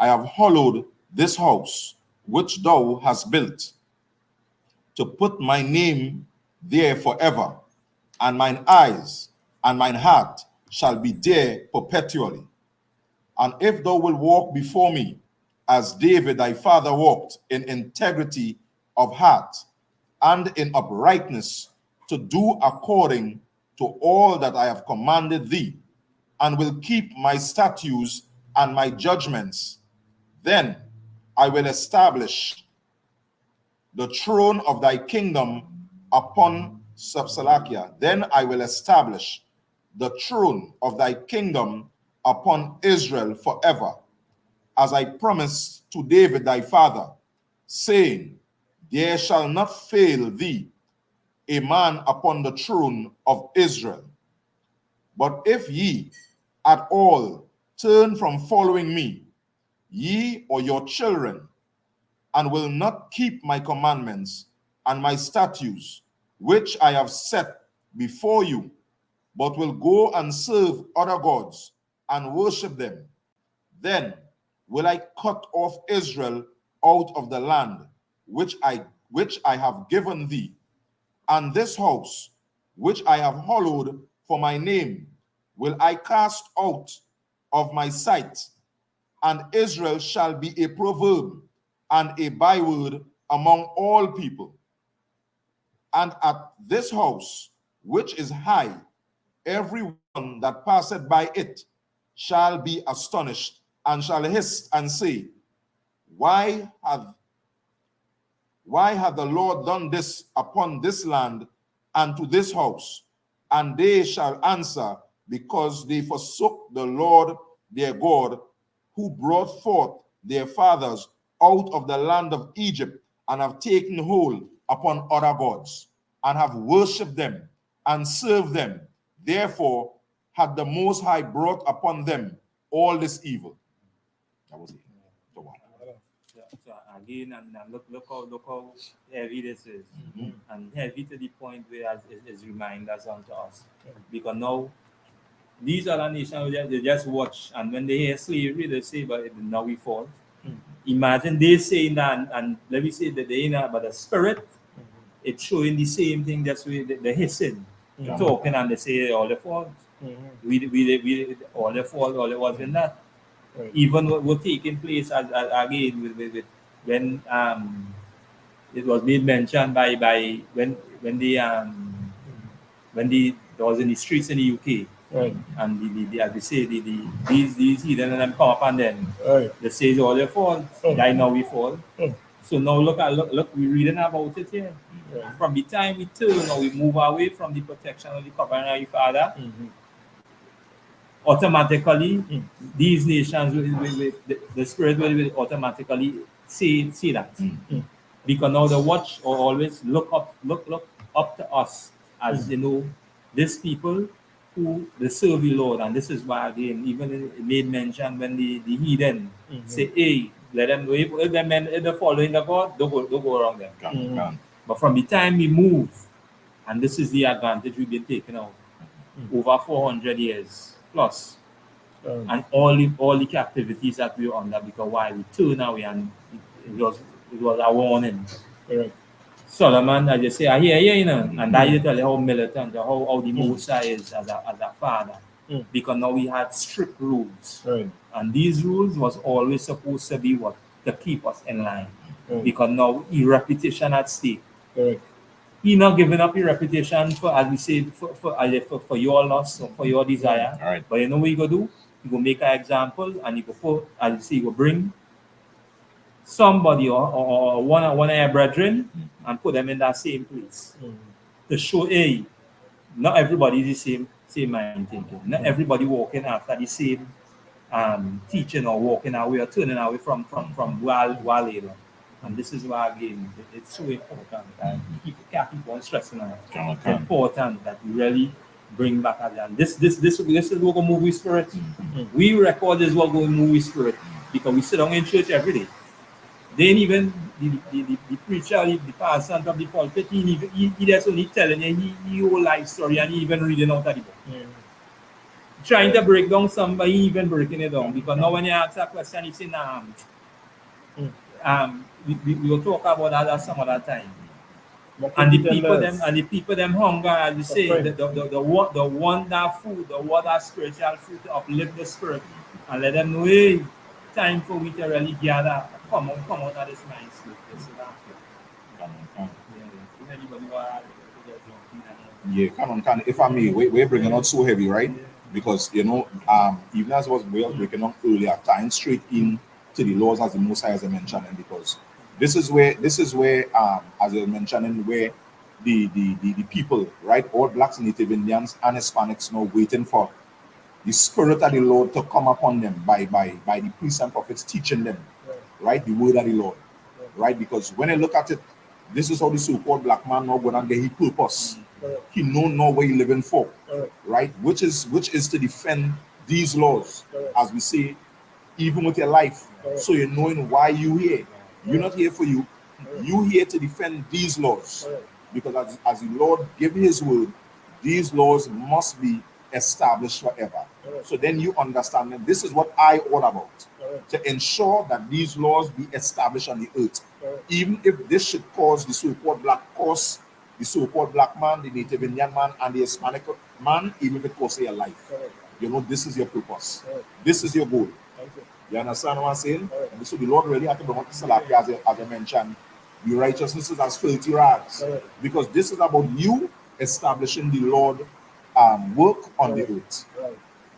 I have hallowed this house which thou hast built, to put my name there forever, and mine eyes and mine heart shall be there perpetually. And if thou wilt walk before me, as David thy father walked, in integrity of heart and in uprightness, to do according to all that I have commanded thee, and will keep my statutes and my judgments, then I will establish the throne of thy kingdom upon Salakia. Then I will establish the throne of thy kingdom upon Israel forever, as I promised to David thy father, saying, there shall not fail thee a man upon the throne of Israel. But if ye at all turn from following me, ye or your children, and will not keep my commandments and my statutes, which I have set before you, but will go and serve other gods and worship them, then will I cut off Israel out of the land which I have given thee, and this house which I have hallowed for my name will I cast out of my sight, and Israel shall be a proverb and a byword among all people. And at this house which is high, every one that passeth by it shall be astonished, and shall hiss and say, why hath the Lord done this upon this land and to this house? And they shall answer, because they forsook the Lord their God, who brought forth their fathers out of the land of Egypt, and have taken hold upon other gods, and have worshipped them and served them. Therefore had the Most High brought upon them all this evil. That was it. So again, and look how heavy this is, and heavy to the point where it's reminders unto us, because now these other nations, they just watch, and when they hear slavery, they say, but now we fall. Imagine they saying that, and let me say that they in but the spirit, it's showing the same thing. That's with the hissing, talking, and they say all the fault. We all the fault, all it was in that. Right. Even what taking place as again with when it was being mentioned by when there was in the streets in the UK, right. And the as we say these heathen and them come up and then they say all their fault, die now we fall. So now look we're reading about it here. From the time we turn or we move away from the protection of the covering of the Father, automatically these nations the spirit will automatically say that. Because now the watch or always look up to us as these people who they serve the Lord. And this is why again even it made mention when the heathen say, hey, let them if they're following the God, don't go around them. But from the time we move, and this is the advantage we've been taking out over 400 years plus, and all the captivities that we were under, because why we turn away, and it was a warning. Right. Solomon, as you say, I hear you, and that you tell you how militant, how the Most High is as a father. because now we had strict rules. Right. And these rules was always supposed to be what? To keep us in line. Right. Because now your reputation at stake. Correct. You're not giving up your reputation for, as we say, for your loss or for your desire. All right. But you know what you go do? You go make an example and you go put, as you say, you go bring somebody or one of your brethren and put them in that same place. To show, hey, not everybody is the same mind thinking. Not everybody walking after the same teaching or walking away or turning away from while later. And this is why again it's so important and can't keep on stressing on it. It's important that we really bring back again. This is what we move with spirit. We record this what we move with spirit because we sit down in church every day. Then even the preacher, the pastor of the pulpit, he just only telling you he whole life story and he even reading out of the book. Trying to break down somebody, even breaking it down. Because now when you ask that question, you say, we will talk about that some other time. And the people them hunger, as you say, the want that food, the want that spiritual food to uplift the spirit and let them know, hey, time for we to really gather, come out of this mindset. Yeah, come on. If I may, we're bringing out so heavy, right? Because even as was breaking up earlier, tying straight in to the laws as the Most High as I mentioned, because this is where as I mentioned, where the people, right, all blacks, Native Indians, and Hispanics now waiting for the Spirit of the Lord to come upon them by the priests and prophets teaching them, right, the word of the Lord, right? Because when I look at it, this is how the so-called black man now going to get his purpose. He know now what he living for, right? Which is to defend these laws, as we say, even with your life. So you're knowing why you here. You're not here for you. You here to defend these laws, because as the Lord give His word, these laws must be established forever. So then you understand that this is what I all about, to ensure that these laws be established on the earth, even if this should cause the so-called black man, the Native Indian man, and the Hispanic man, even if it costs your life. You know, this is your purpose. This is your goal. You understand what I'm saying? And so the Lord really had to bring up the SHALAM, as I mentioned, the righteousness is as filthy rags. Because this is about you establishing the Lord work on the earth.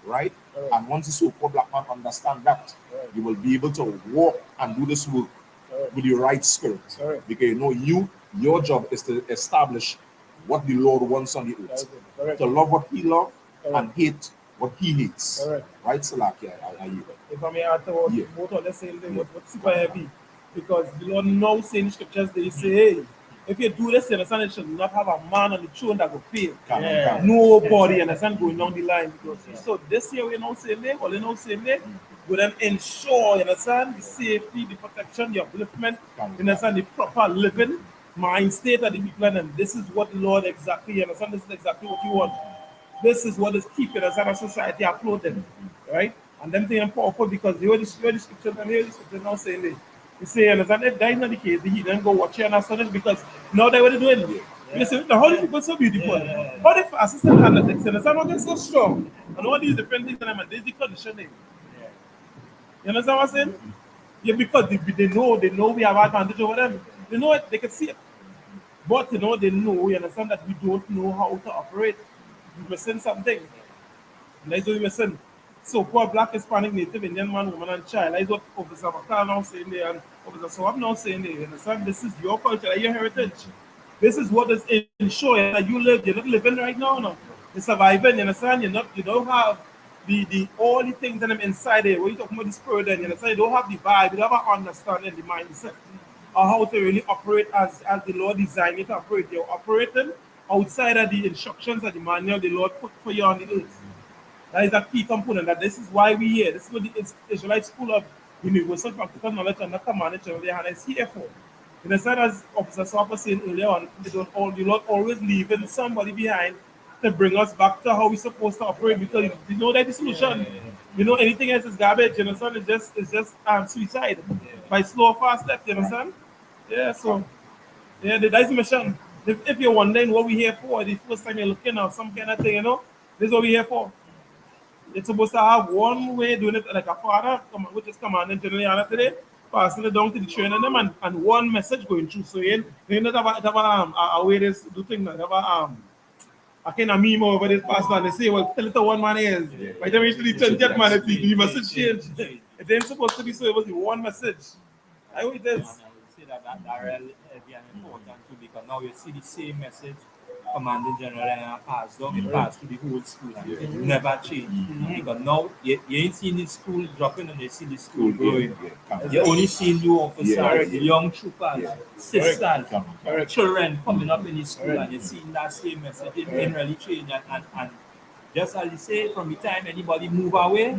Right? And once the so-called black man understand that, you will be able to walk and do this work with the right spirit. Because you know your job is to establish what the Lord wants on the earth. To love what He loves and hate what He hates. Right, Salaki? If I may add to what both of the same thing, what's super heavy. Because the Lord knows in the scriptures, they say, hey, if you do this, you understand, it should not have a man on the throne that will fail. Nobody, understand, going down the line. Because so this year, we're not saying that, we're not saying that. We then ensure, you understand, the safety, the protection, the upliftment, you understand, the proper living mind state of the people. And this is what the Lord exactly, you understand, this is exactly what you want. This is what is keeping us as a society afloat, right? And them things are powerful because you hear the scriptures and hear the scriptures now saying this. You say, understand, if that is not the case, the heathen go watch you and astonish because now they were doing it. You say, the Holy people so beautiful. How the fastest and analytics, understand, what they're so strong. And all these different things, and there's the conditioning. You understand what I'm saying? Yeah, because they know we have advantage over them. They know it, they can see it. But you know, they know, you understand, that we don't know how to operate. We're missing something. And that's what we're missing. So poor black, Hispanic, Native Indian man, woman, and child. That's what Officer Makar now saying there, and Officer Swab now saying there. You understand? This is your culture, your heritage. This is what is ensuring that you live. You're not living right now, no. You're surviving, you understand? You don't have the all the things that are inside there. When you talk about the spirit, then you understand, you don't have the vibe, you don't have an understanding, the mindset, or how to really operate as the Lord designed you to operate. You're operating outside of the instructions of the manual the Lord put for you on the earth. That is a key component. That this is why we here. This is what the Israelite School of Universal Practical Knowledge and the Command of YAHANNA is here for. In the sense, as Officer Swap was saying earlier on, the Lord always leaving somebody behind to bring us back to how we're supposed to operate, because you know that's the solution. You know, anything else is garbage, you understand? It's just suicide by slow, fast step, you understand? Yeah, so that's the mission. If you're wondering what we're here for, the first time you're looking at some kind of thing, you know, this is what we're here for. It's supposed to have one way doing it, like a father, which is commanding generally today, passing it down to the trainer them, and one message going through. So you not have a way this do thing, have a kind of meme over this pastor, and they say, well, tell it to one man is. By the time you reach to the 20th man, the message change. It ain't supposed to be so, it was the one message. I know it is. And I would say that really heavy and important too, because now you see the same message commanding general and passed down, it passed to the whole school and it never changed. Because now you ain't seen the school dropping and you see the school growing. You only seen new officers, young troopers, sisters, children coming up in the school and you seeing that same message. It didn't really change and just as you say, from the time anybody move away,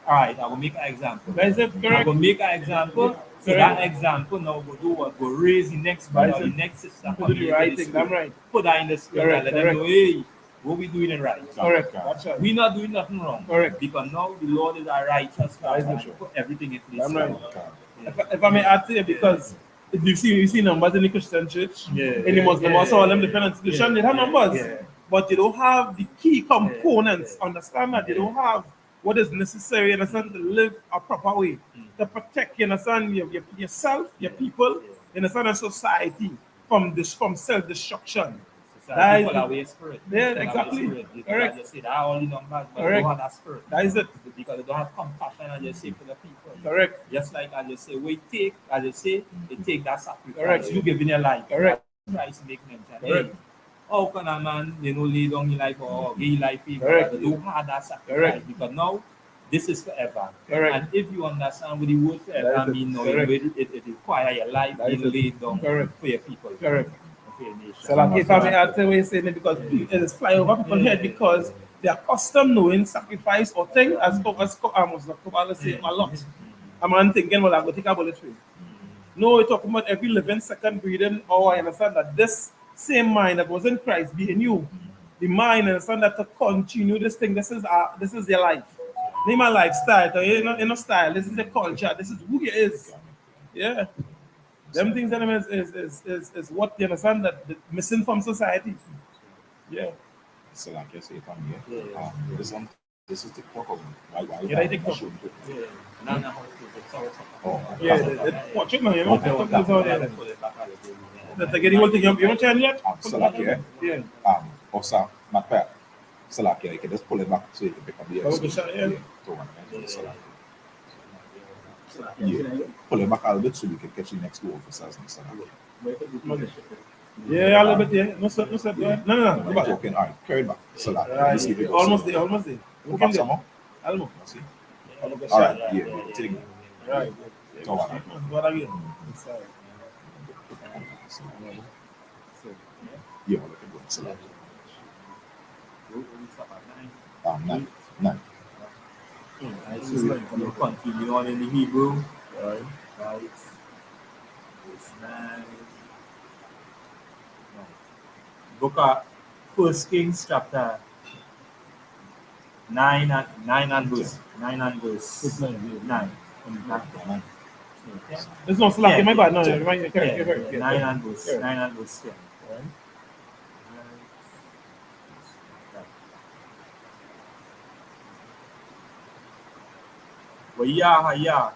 all right, I will make an example. I will make an example. So that example now will do what? Go raise the next brother, the next sister. Put the right thing, I'm right. Put that in the school and let them know, hey, what we doing it right. Correct. That's right. We're not doing nothing wrong. Correct. Because now the Lord is our righteous God. Put everything in place. I'm right. If I may add to you, because you see numbers in the Christian church, in the Muslim also, all them different institutions, they have numbers, but they don't have the key components. Understand that they don't have what is necessary, understand, to live a proper way, to protect, you understand, yourself, your people, you understand, and society from self-destruction. That is the spirit. Yeah, exactly. Correct. You say that all the numbers, but they don't have that spirit. That is it. Because they don't have compassion, as you say, for the people. Correct. Just like as you say, we take, as you say, they take that sacrifice. Correct. You giving your life. Correct. Christ making them tell, Correct. hey, how can a man, lay down his life or give life? Correct. They don't have that sacrifice. Correct. Because now, this is forever. Correct. And if you understand what the word forever means, it requires your life being laid down for your people. Correct. For your nation. So like if I may add to what you're saying, because it is fly over people's head because they are accustomed knowing sacrifice or thing as Muslim say a lot. A man thinking, well, I'm going to take a bullet for you. No, we're talking about every living second breathing hour. I understand that this same mind that was in Christ be in you. The mind, understand that to continue this thing, this is your life. Name a lifestyle, in a style, this is the culture, this is who you is. Yeah. Them things is what you understand that missing from society. Yeah. So like I say from here, this is the work of why Yeah, I think so. Yeah. No. Watch it now, you know. That's again, you want to you want to change yet? Salakia. Yeah. Also, not bad. Salakia, you can just pull it back so you can pick up the Okay, yeah. Pull it back a little bit so you can catch the next two officers in Salakia. Yeah, a little bit, yeah. No, sir. No. Go back. Okay, all right, carry it back. Salakia. Almost there. Go back some more. Almost. See? All right, yeah, take it. Right. What again? Sorry. Yeah, look at what Salakia. 9. You continue on in the Hebrew. Right. It's 9. Book of 1 Kings chapter 9 and verse 9. There's no slack in my bad. No, correct. 9 and verse 10. Right. Wayahaya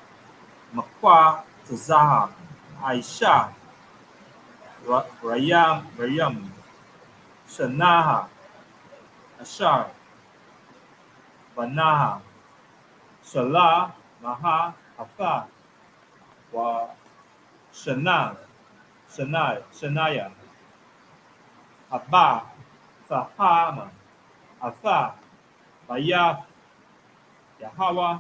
Makwa Tazaha Aisha Rayam Shanaha Ashar Banaha Shalah Maha Afa Wa Shanaya Abba Fahama Afa Bayaf Yahweh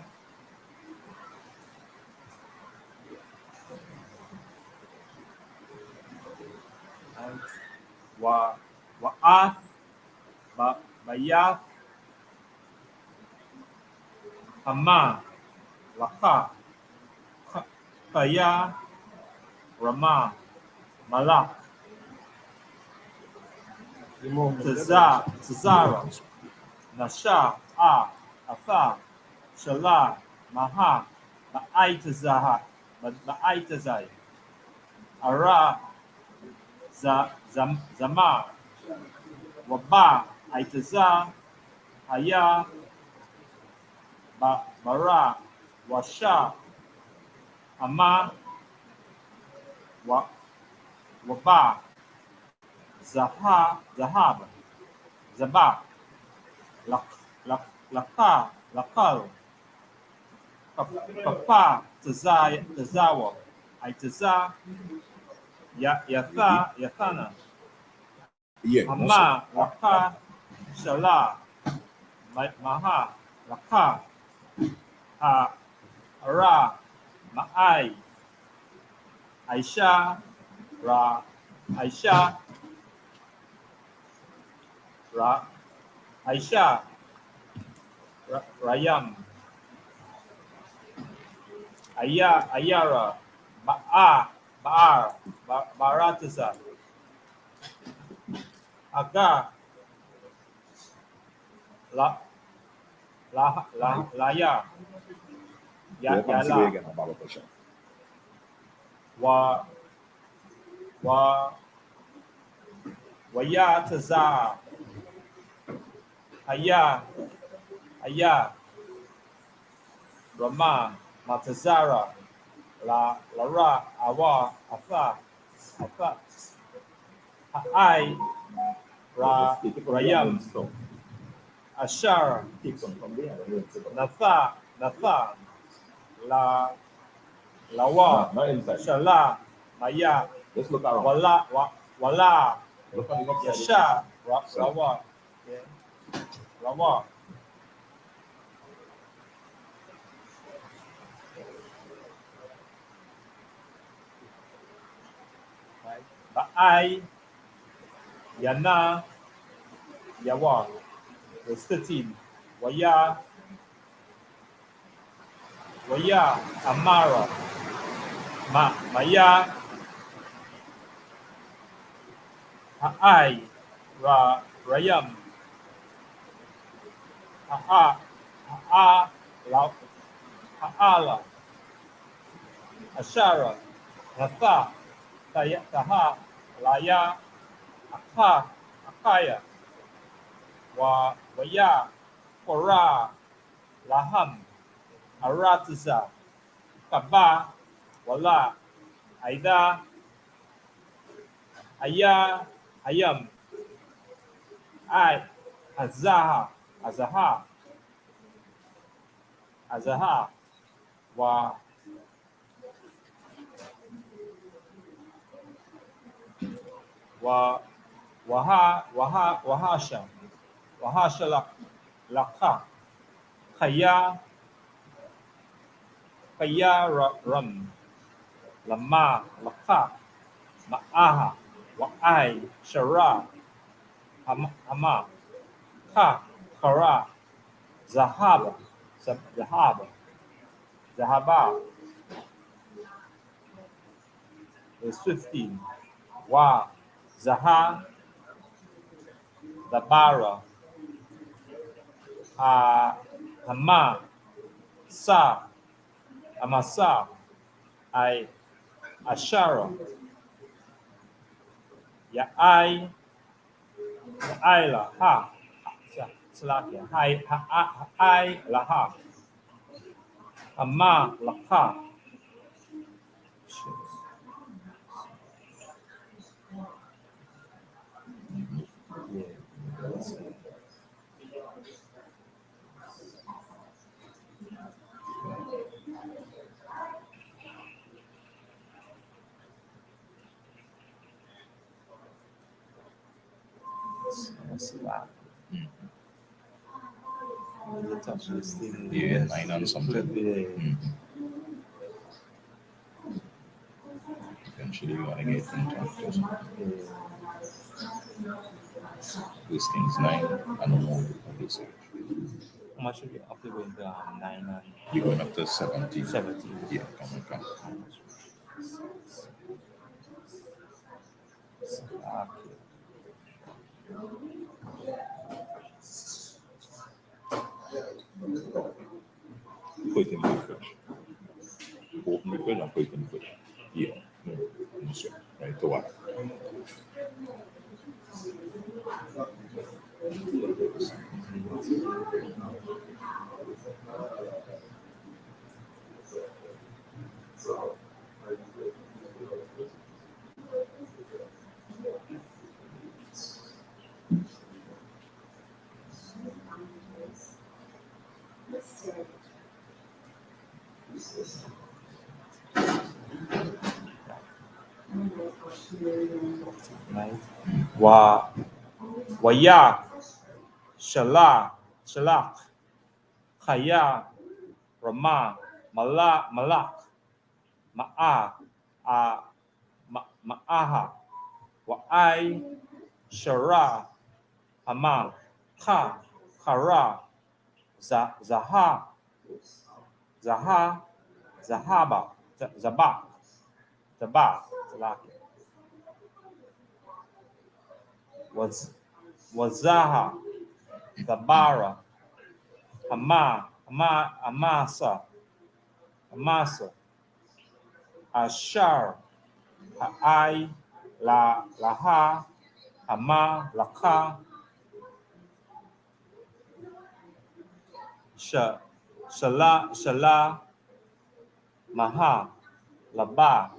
Wa'ath Bayaf Hama Laka Kaya Rama Malak Tazara Nasha Afa Shalah Maha Ba'aitazai Ara Zama Waba Aitaza Haya Bara, Washa, Ama, Waba, Zahab, Zabak, Laka, Lakal, Papa, Tazawa, Taza, Yathana, Yeah, Ama, Laka, Shala, Maha, Laka, Ara, Ma'ai, Aisha, Aisha, Aisha, Rayam, Ayara, Barataza, Aga, Laya, Yala, Wayataza, Aya, Rama, Matazara, Lara, Awa, Atha, Ai, Rayam, Ashar, Natha, Lawa, Shala, Maya, Let's look around. Wala, Look on the upside. Yasha, Rawa, Rawa, Ba'ai, Yana, Yawa, was 13, Waya, Amara, Maya, Ha'ai, Rayam, Ha'ala, Ashara, Natha, Taha, Laya, Akaya, Waya, Korah, Laham, Aratiza, Kaba, Wala, Aida, Ayam, Azaha, Wahasha Laka, Kaya Ram, Lama, Laka, Ma'aha, Wa'ai, Shara, Hama, Kara, Zahaba, is 15. Zaha, Dabara, Hama, Amasa, Ashara, Ya'ila, Laha, Hama, Laka, touch this thing. Yeah, 9 and something. Yeah. Eventually, you want to get into it. These things 9 and more of this. How much should we have to go into 9 and You're going up to 17. 17? Yeah, come. Put it in the fridge. Open the fridge and put it in the fridge. Yeah. So, right to what? Right? Waya, Shalak, Khaya, Rama, Malak, Ma'aha, Wa'ai, Shara, Hama, Khara, Zahaba, Zabak, Wazaha, Zabara, Amasa, Ashar, Ha'ai, Laha, Hama, Laka, Shala, Maha, Laba,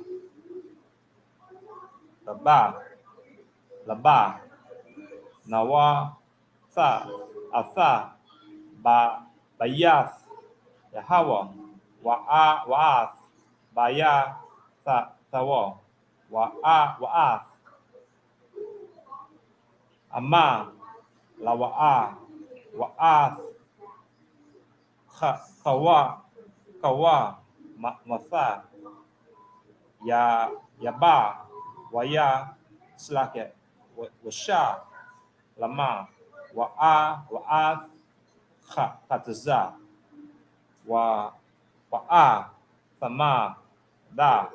Nawa, Atha, Bayath, Yahawa, Wa'ath, Baya, Thawa, Wa'ath, Amma, Wa'ath, Kawa, Matha, Yaba, Waya, Slaket, Washa, Lama, Wa'ath, Kataza, Wa'a, Thama, Da,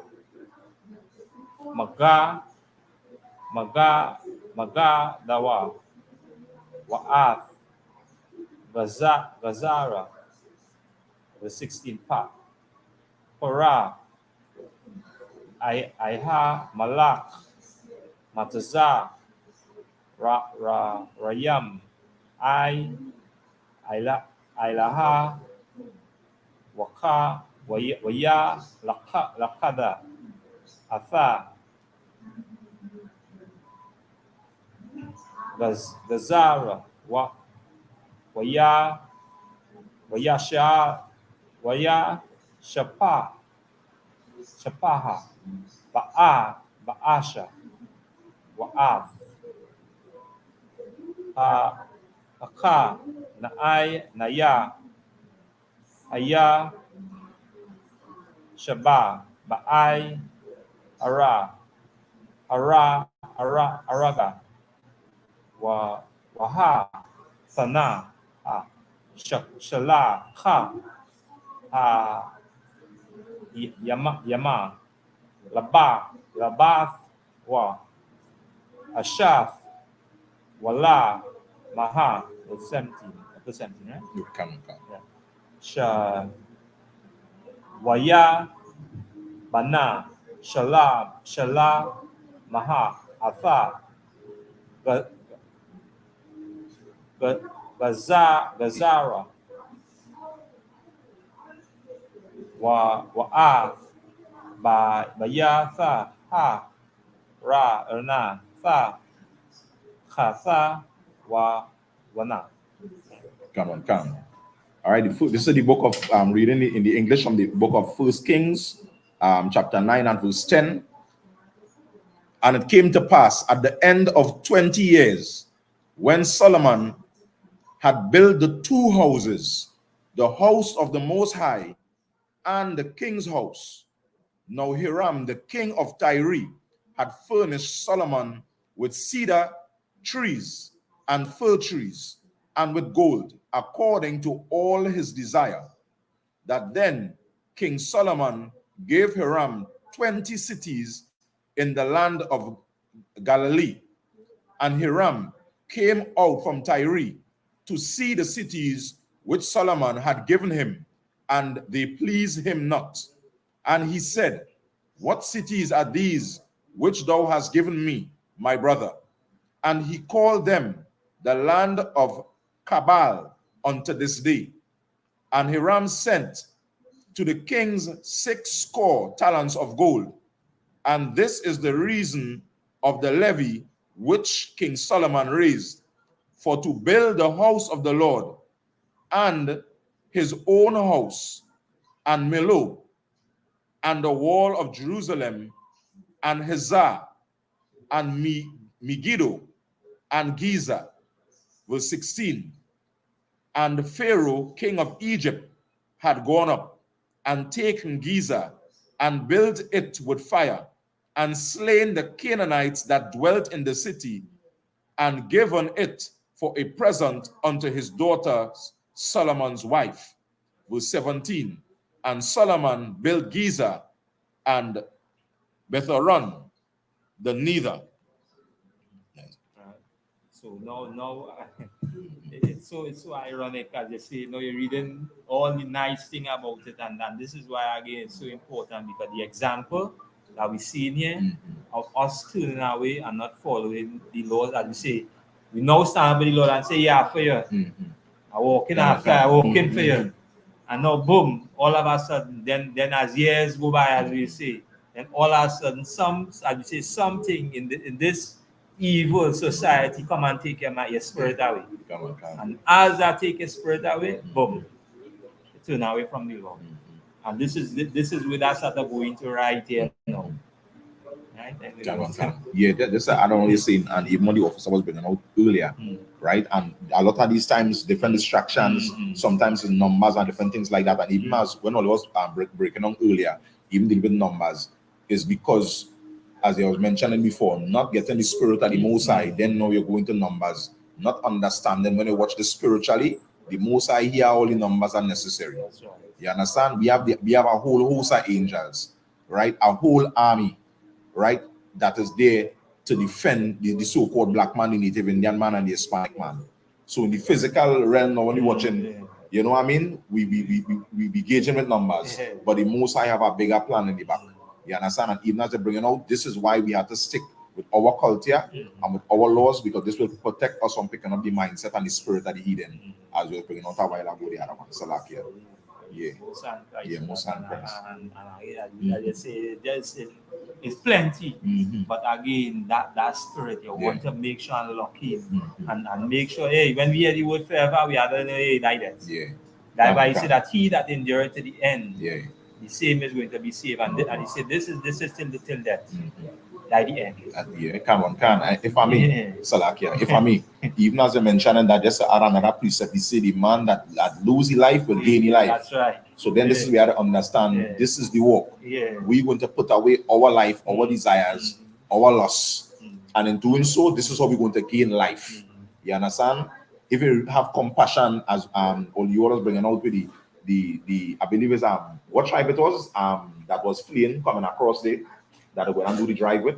Maga, Dawa, Wa'ath, Gazara, the 16th part. Korah, Aiha, Malak, Matazah, Rayam, Ailaha, Waka, Waya, Lakada, Atha, Gazara, Waya, Shapaha, Ba'asha, Wa'ath, Aka, Naya, Aya, Shaba, Ba'ai, Araga, Waha, Sana, Shala, Yama, Labath, Ashaf, Wala, Maha, it's 17, right? You come. Yeah. Waya, Bana, Shala, Maha, Atha, Gazara, Wa'ath, Bayatha, Erna, Khatha, Wana. Come on. All right, this is the book of reading in the English from the book of 1 Kings, chapter 9 and verse 10. And it came to pass at the end of 20 years, when Solomon had built the two houses, the house of the Most High and the king's house. Now Hiram, the king of Tyre, had furnished Solomon with cedar trees and fir trees, and with gold, according to all his desire. That then King Solomon gave Hiram 20 cities in the land of Galilee. And Hiram came out from Tyre to see the cities which Solomon had given him, and they pleased him not. And he said, What cities are these which thou hast given me, my brother? And he called them the land of Cabal unto this day. And Hiram sent to the kings 60 talents of gold. And this is the reason of the levy which King Solomon raised, for to build the house of the Lord, and his own house, and Millo, and the wall of Jerusalem, and Hazar, and Megiddo, and Giza. Verse 16. And Pharaoh, king of Egypt, had gone up and taken Giza and built it with fire, and slain the Canaanites that dwelt in the city, and given it for a present unto his daughter Solomon's wife. Verse 17. And Solomon built Giza and Betharon, the nether. So now it's so ironic, as you say, you're reading all the nice thing about it, and this is why again it's so important, because the example that we see in here of us turning away and not following the laws, as we say, we now stand by the Lord and say, yeah, for you. I walking after, I walking for you. And now boom, all of a sudden, then as years go by, as we say, then all of a sudden something in this evil society come and take your spirit away. And as that take your spirit away, boom, you turn away from the Lord. And this is where that start going to right here now. Right? Yeah, that's I don't really see, and even when the officer was bringing out earlier, right? And a lot of these times, different distractions, sometimes in numbers and different things like that. And even as when all was breaking down earlier, even dealing with numbers, is because, as I was mentioning before, not getting the spirit of the Most High, then now you're going to numbers, not understanding when you watch the spiritually, the Most High here, all the numbers are necessary. That's right. You understand? We have a whole host of angels, right? A whole army, right? That is there to defend the so-called black man, the Native Indian man, and the Hispanic man. So in the physical realm, now when you're watching, you know what I mean? We be gauging with numbers, but the Most High have a bigger plan in the back. You understand? And even as they're bringing out, this is why we have to stick with our culture and with our laws, because this will protect us from picking up the mindset and the spirit of the heathen, as we were bringing out a while ago, the other one, Salakia. Yeah. Most and Christ. And as you say, it's plenty. But again, that spirit, you want to make sure and lock in and make sure, hey, when we hear the word forever, we are going to, hey, like that. Yeah. That's why he said that he that endured to the end, yeah, the same is going to be saved. And he said, this is till death. Like the end. Yeah, come on. If I may, Salakia, if I may, even as you mentioned that, just add another precept, he said the man that lose his life will gain his life. That's right. So then this is where to understand, this is the walk. We're going to put away our life, our desires, our lusts. And in doing so, this is how we're going to gain life. You understand? If you have compassion, as all you was bringing out with the I believe is what tribe it was that was fleeing coming across there, that went and do the drive with.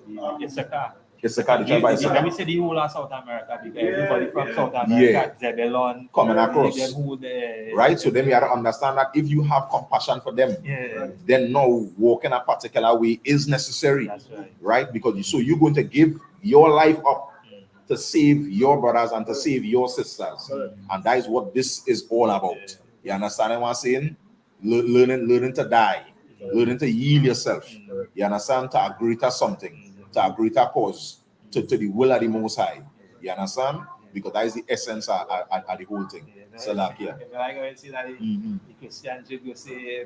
Isupk. Isupk, the tribe by Isupk. We say the whole of South America, because everybody from South America, Zebulon, coming across. Right? So then we have to understand that if you have compassion for them, then now walking a particular way is necessary. That's right. Right? Because you're going to give your life up to save your brothers and to save your sisters. And that is what this is all about. You understand what I'm saying? Learning to die. Learning to yield yourself. You understand? To agree to something, to a greater cause, to the will of the Most High. You understand? Because that is the essence of the whole thing. So like, I go see that the Christians should say,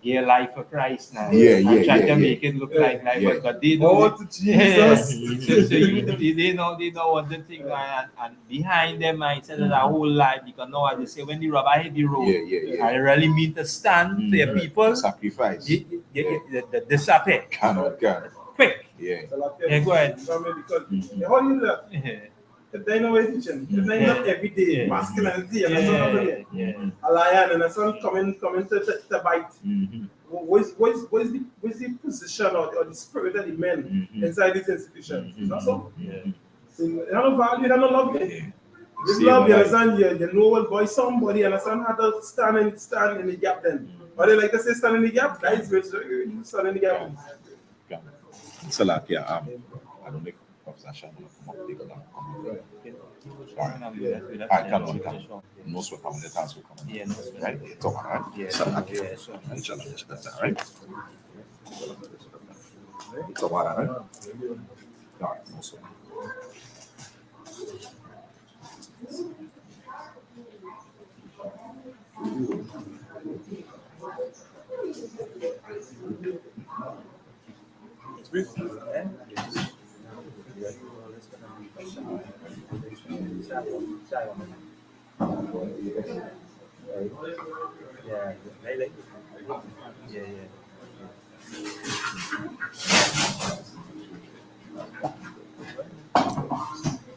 give life for Christ now. Try to make it look like life, but they know Jesus. So they know what the thing, and behind them mindset is a whole life, because now as they say, when the rubber hit the road, I really mean to stand for your people. Sacrifice. The disappear. Quick. Go ahead. If they know teaching, if they not every day, masculinity, and a lion and a son coming to bite. What's the position or the spirit of the men inside these institutions? It's not so. They don't value, they don't love you. This love, you understand, you know what boy, somebody, understand how to stand in the gap then. Or they like to say stand in the gap, that is rich, stand in the gap. So like, I don't know. Professor I cannot. No sweat coming, the task will come. Yeah, no sweat. Right? It's all right. Right? It's all right. All right, no sweat. please.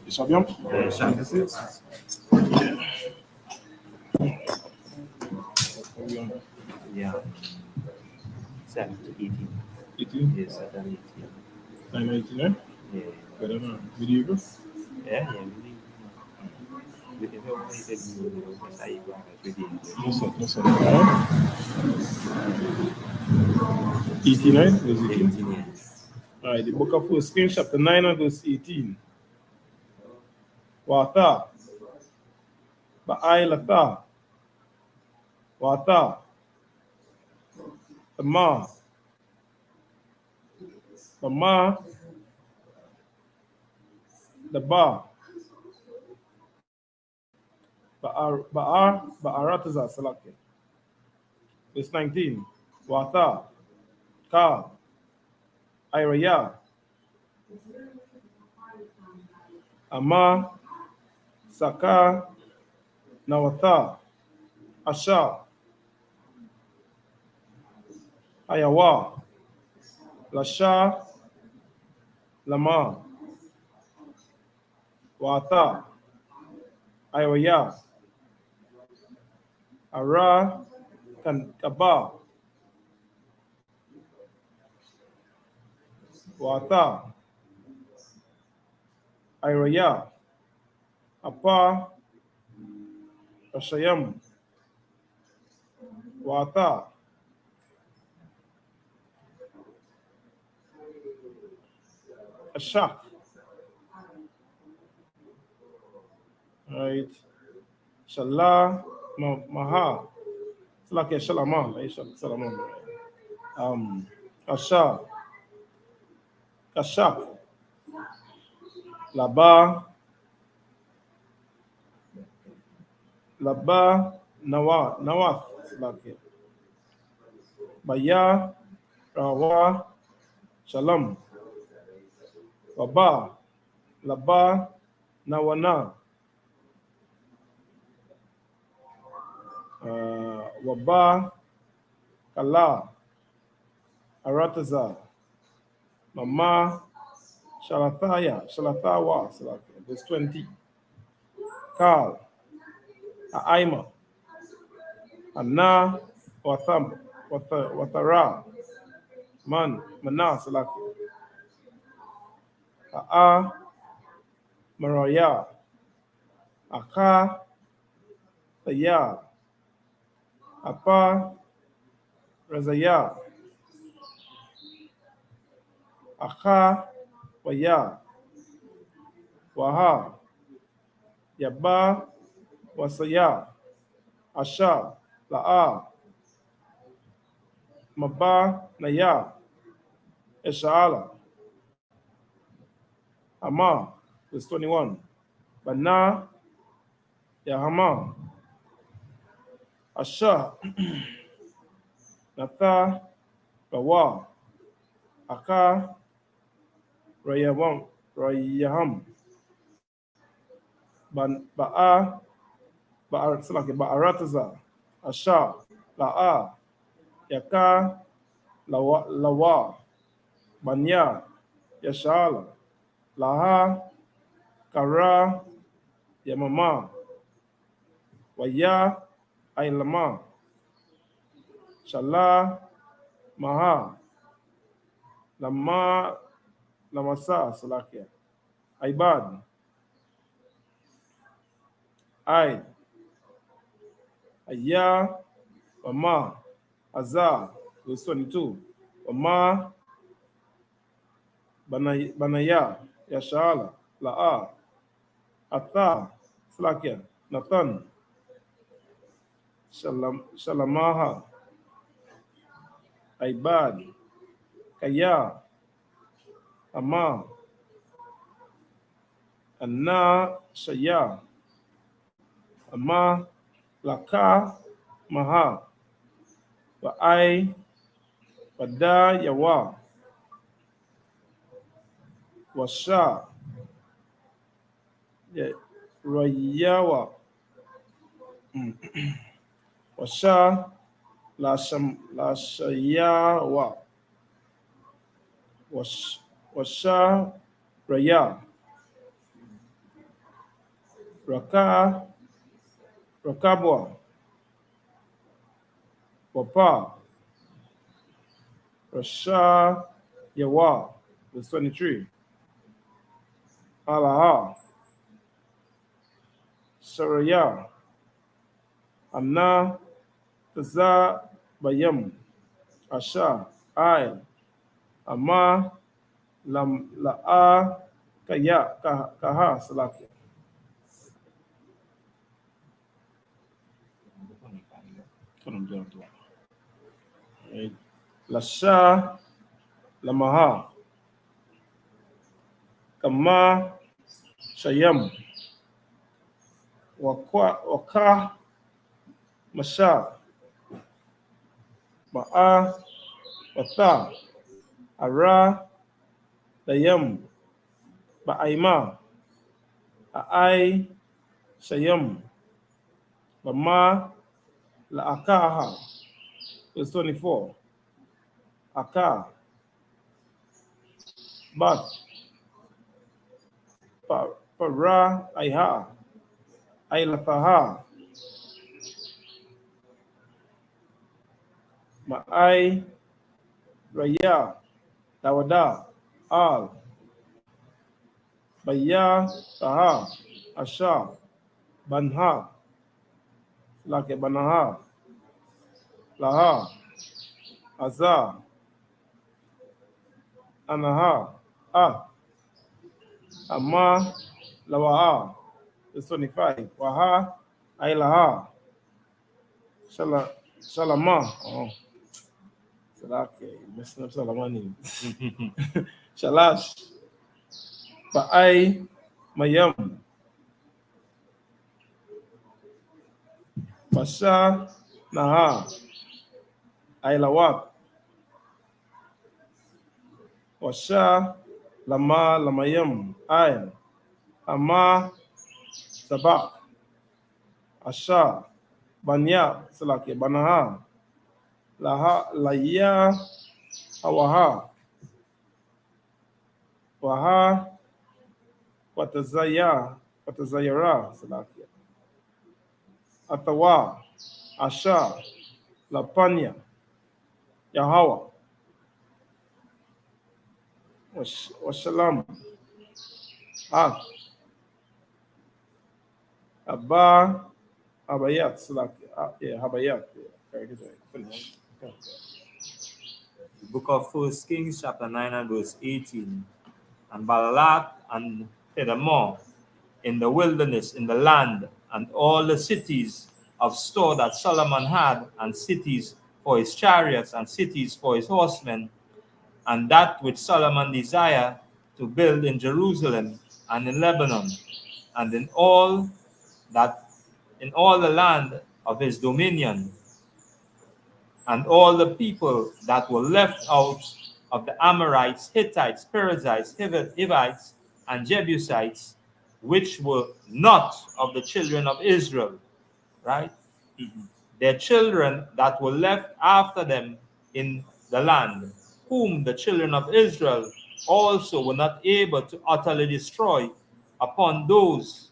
Bishop Young? Yeah. 7 to 18. 18? Yes, 7 to 18. 999? Yeah. Good enough. Medieval? Yeah, really. With the help of No, sir. No, sir. 89? Verse 18? 18, yes. All right, the book of 1 Kings, chapter 9 and verse 18. Wata, Ba'ilata, Wata, Tama, Tama, Daba, Ba'arataza, Salaki. Verse 19. Wata, Ka, Iraya, Ama, Saka, Nawata, Asha, Ayawa, Lasha, Lama, Wata, Iraya, Ara, Kaba, Wata, Iraya, Apa, Ashayam, Wata, Ashak. Right. Shala, Maha. It's like a Shalama. Shalama. Asha, Kashak, Laba, Nawath. It's like Baya, Rawa, Shalom, Waba, Laba, Nawana, Waba, Kala, Arataza, Mama, Shalathawa, verse 20. Kal, Aima, Anna, Wathara, Mana, Salaki, A'a, Maraya, Aka, Taya, Apa, Razaya, Aka, Waya, Waha, Yaba, Wasaya, Asha, La'a, Maba, Naya, Eshala, Ama, verse 21. Bana, Yahama, Asha, Natha, Bawa, Aka, Rayaham, Ba'arataza, Asha, La'a, Yaka, Lawa, Banya, Yashala, Laha, Kara, Yamama, Waya, Ailama, Shala, Maha, Lamasa, Salakia, Aibad, Aid, Aya, Wama, Azar, verse 22. Wama, Banaya, Yashala, La'a, Atha, Slakia, Nathan, Shalamaha, Aibad, Kaya, Ama, Anna, Shaya, Ama, Laka, Maha, Ba'ai, Bada, Yawa, Washa. Rayawa. Washa. Lashayawa. Washa. Raya. Rakabwa. Wapa. Rasha. Yawa. Verse 23. Alaha. Saraya. Anna. Taza. Bayam. Asha. I. Ama. La'a. Kaya. Kaha. Salaki. Lasha. Lamaha. Kama. Shayam. Waka. Masha. Ma'a. Wata. Ara. Dayam. Ba'aima. A'ai. Shayam. Bama. La'akaha. Verse 24. Aka. Bat. Para. Aiha. Ailafaha. Ma'ai. Raya. Dawada. Al. Baya. Taha. Asha. Banha. Lake Banaha. Laha. Azah. Anaha. Ama. Lawaha. Verse 25. Waha. Ailaha. Shalama. Oh. Okay, messing up Salamani. Shalash. Ba'ai. Mayam. Basha. Naha. Ailawat. Washa. Lama. Lamayam. Ail. Ama. Sabbath. Asha. Banya. Salaki. Banaha. Laha. Laya. Awaha. Waha. Watazayara. Salaki. Atawa. Asha. Lapanya. Yahawa. Washalam. Abba. Habayat. Salaki. Yeah, Habayat. Very good. Finish. Okay. The book of 1 Kings, chapter 9 and verse 18. And Balalat and Kedemor in the wilderness, in the land, and all the cities of store that Solomon had, and cities for his chariots, and cities for his horsemen, and that which Solomon desired to build in Jerusalem and in Lebanon, and in all the land of his dominion, and all the people that were left out of the Amorites, Hittites, Perizzites, Hivites, and Jebusites, which were not of the children of Israel, right? Their children that were left after them in the land, whom the children of Israel also were not able to utterly destroy, upon those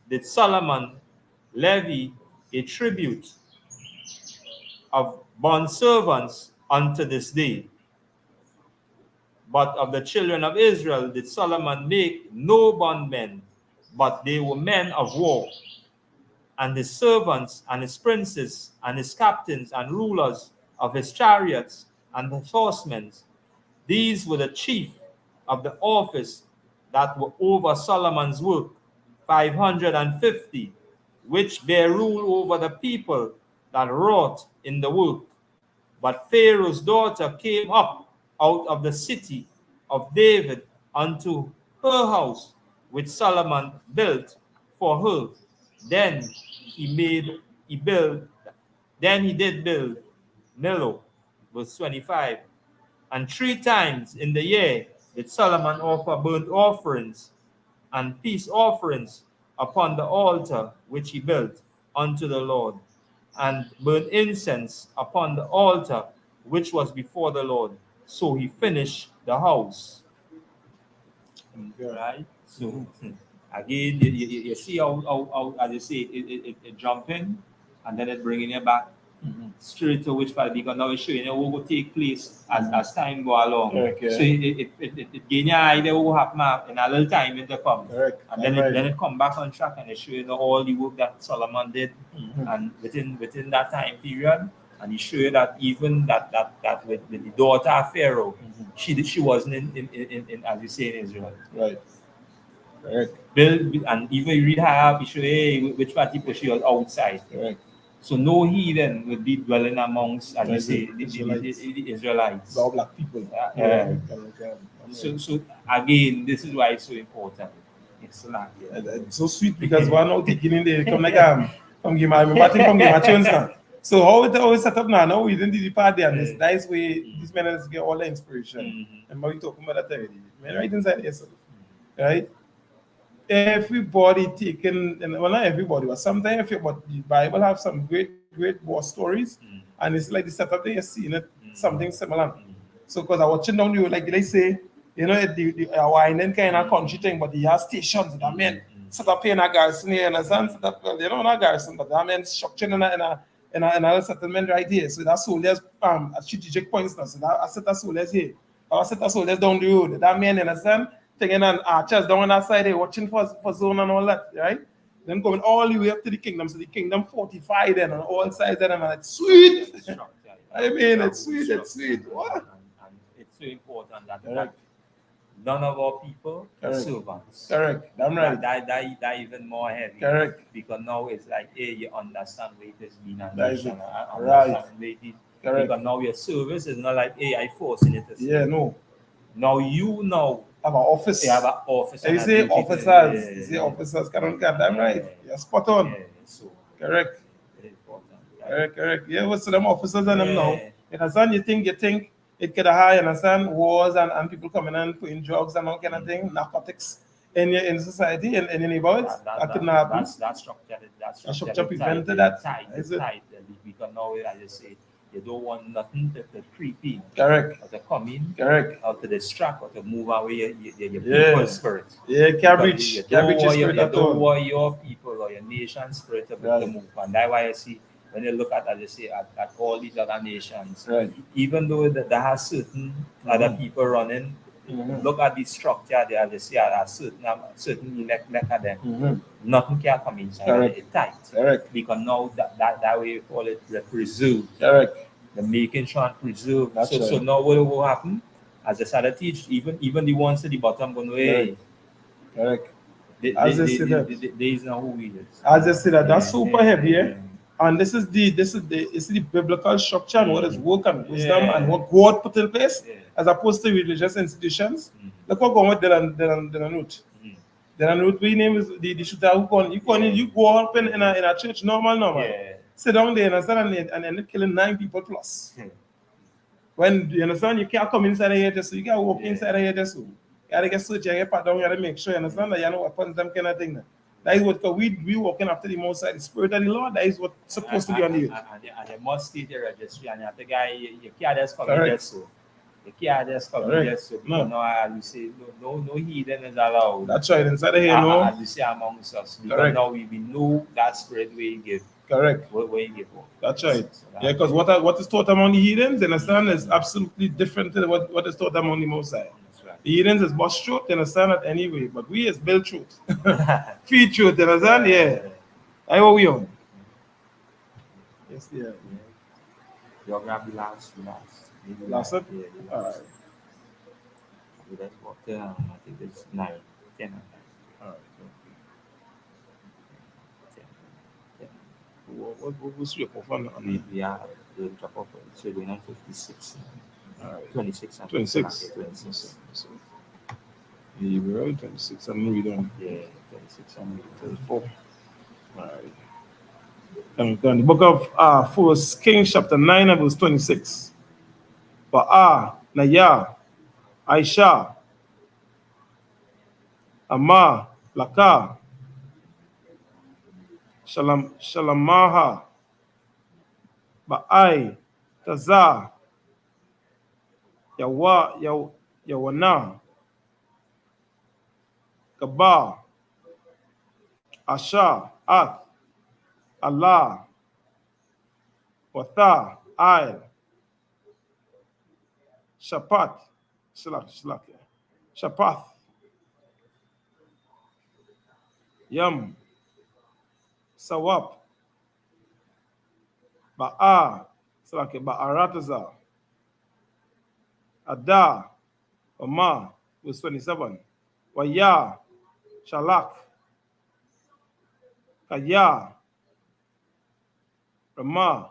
did Solomon levy a tribute of bondservants unto this day. But of the children of Israel did Solomon make no bondmen, but they were men of war. And his servants and his princes and his captains and rulers of his chariots and his horsemen, these were the chief of the office that were over Solomon's work, 550, which bear rule over the people that wrought in the work. But Pharaoh's daughter came up out of the city of David unto her house, which Solomon built for her. Then he did build Millo, verse 25. And 3 times in the year did Solomon offer burnt offerings and peace offerings upon the altar which he built unto the Lord, and burn incense upon the altar which was before the Lord. So he finished the house. Right? So again, you see how as you say, it jumping and then it bringing you back straight to which part, because now it's showing you what will take place as time go along. Okay. So it gain your idea what will happen in a little time in the come. Correct. And then it come back on track and it show you all the work that Solomon did and within that time period. And he show you that even that with the daughter of Pharaoh, she wasn't in as you say in Israel. Right. Correct. And even you read her, he show you which part she was outside. Correct. So no heathen would be dwelling amongst, as you say, the Israelites. All black people. So again, this is why it's so important. It's like, it's so sweet because one out taking in there, come like come give my chance now. So how it always set up now we didn't do the party and this nice way these men get all the inspiration. And we talking about that already. Man, right inside yourself. Right? Everybody taken, well not everybody, but sometimes but the Bible have some great war stories, and it's like the setup that you're seeing it something similar. So because I watching down you like they say, you know, the Hawaiian kind of country thing, but he has stations that mean set up in a garrison here, understand? Set up, you know, not garrison, but that means structured in a settlement right here. So that soldiers at strategic points now. So that I set the soldiers here. I set the soldiers down the road. That mean, understand? Taking an archers down on that side there, watching for zone and all that, right? Then going all the way up to the kingdom. So the kingdom fortified then on all sides of them, and it's sweet. I mean, it's sweet. What? And it's so important that none of our people are servants. Correct. Damn right. That even more heavy. Correct. Because now it's like, hey, you understand where it is being a That is nation. right. Correct. Because now your service is not like, hey, I forcing it. Yeah, no. Now you know. Have an office. You have an office. You say officers. You say officers. Damn right. You're spot on. Yeah, so correct. Very important. Correct. Yeah, what's them officers and them now? You understand? You think it could have, you understand, wars and people coming and putting drugs and all kind of thing, narcotics in society and in neighborhoods. That could not happen. That structure prevented that. Tight. Because now, as you say, you don't want nothing to creep in. Correct. Or to come in. Correct. Or to distract or to move away your people's spirit. Yeah, can't reach your spirit at all. You don't want your people or your nation's spirit to move. And that's why I see, when you look at, as you say, at all these other nations, even though there are certain other people running, look at the structure there, as you say, at a certain level of them, nothing can come inside. It's tight. Because now that way you call it the preserve. The making sure and preserve. So now what will happen? As I started to teach, even the ones at the bottom going away. They is not who he is. As I said, that's super heavy. And this is the biblical structure and what is work and wisdom and what God put in place as opposed to religious institutions. Look what going with Delanut. Delanut, we name is the shooter who you go up in a church normal. Sit down there and end up killing 9 people plus. When you understand, you can't come inside here just so you can't walk inside here just so. You gotta get search, you gotta pat down, you gotta make sure you understand that you know weapons, them kind of thing. That is what we walking after the most side, the spirit of the Lord. That is what's supposed to be on you. And you must state the registry, and you have to guy you can't just come in just so. You can't just come in just so. Because now, as you say, no heathen is allowed. That's right. Inside of here, no. As you say amongst us, because now we know that spirit we give. Correct. Where you give. That's right. Yeah, because what is taught among the heathens, understand, is absolutely different to what is taught among the Most High. The heathens is bust truth, you understand that anyway, but we is build truth. Feed truth, you understand? Yeah. That's what we on. Yes, yeah. You'll grab the last. Last up? Yeah. All right. That's what, I think it's 9, 10. All right. What was your profile? We are the top of it. So we're not 56. All right. 26. 26. Yeah, we're on 26. I'm reading on. Yeah, 26. I'm reading 24. All right. And the book of 1 Kings chapter 9 and verse 26. Naya, Aisha, Ama, Laka, Shalamaha, Ba'ai, Taza, Yawana, Gaba, Asha, Ath, Allah, Watha, Ail, Shapat, Shapath, Yam, Sawap, Ba'a, Ba'arataza, Ada, Oma, verse 27, Waya, Shalak, Kaya, Rama,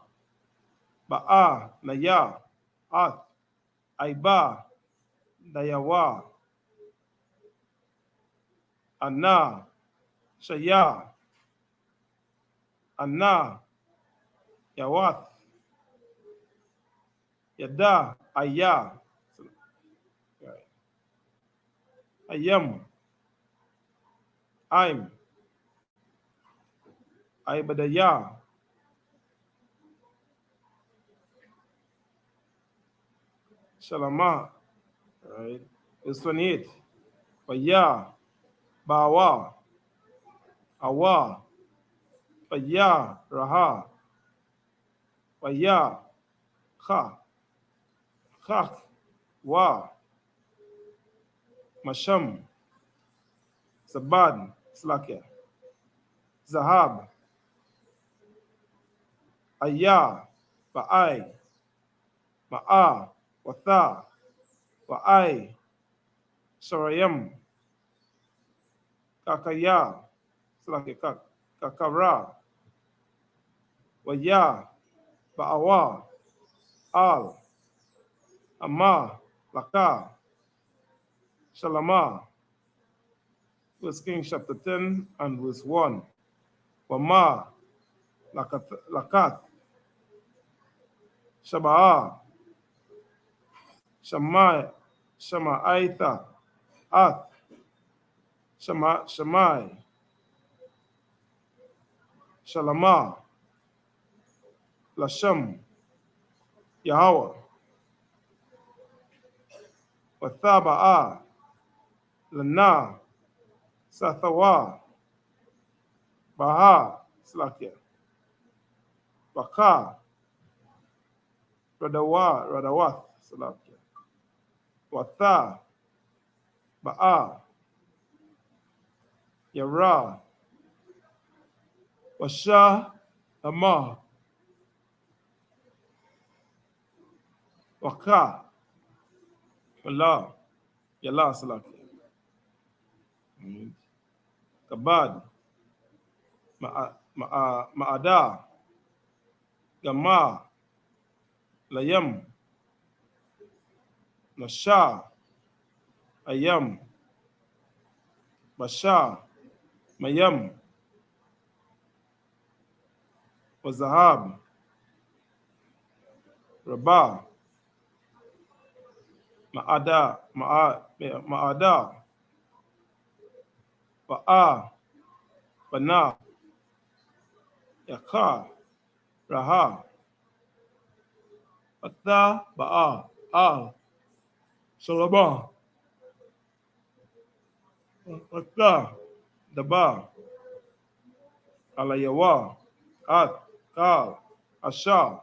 Ba'a, Naya, Ath, Aiba, Dayawa, Anna, Shaya, Anna, Yawath, Yada, Aya, Ayam, Aim, Aibadaya, Shalama, right? Verse 28, Baya, Bawa, Awa, Baya, Raha, Baya, Kha, Khak, Wa, Masham, Zabad, Slakia, Zahab, Aya, Ba'ai, Ma'a, Watha, Wa'ai, Sarayam, Kakaya, Slakia, Kakara, Waya, Ba'awa, Al, Amma, Laka, Shalama, First Kings chapter 10 and verse 1. Wama, Lakat, Shaba'a, Shama'aitha, Ath, Shamai, Shalama, Lasham, Yahweh, Wathaba'a, Lana, Sathawa, Baha, Slakia, Baka, Radawath, Slakia, Watha, Ba'a, Yara, Washa, Ama, Waka, Allah, Yala, Slakia, Kabad, Ma'ada, Gama, Layam, Nasha, Ayam, Basha, Mayam, Wazahab, Rabah, Ma'ada, Ba'a, Bana, Yaka, Raha, Atha, Ba'a, Al, Shalabah, Atha, Daba, Alayawa, At, Kal, Asha,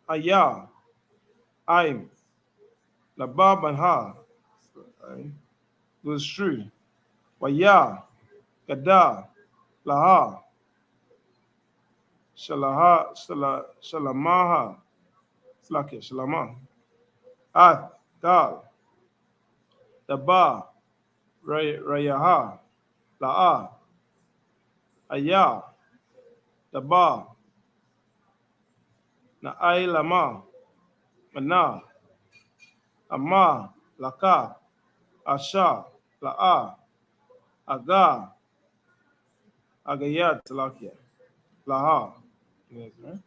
Aya, Aim, Labab and Ha, verse 3, Waya, Gada, Laha, Shalamaha, Slakia, Shalama, Ath, Gal, Daba, Rayaha, La'a, Aya, Daba, Na'ai Lama, Mana, Amma, Laka, Asha, La'a, Aga, Agayat, Lakia, Laha. Yes, right?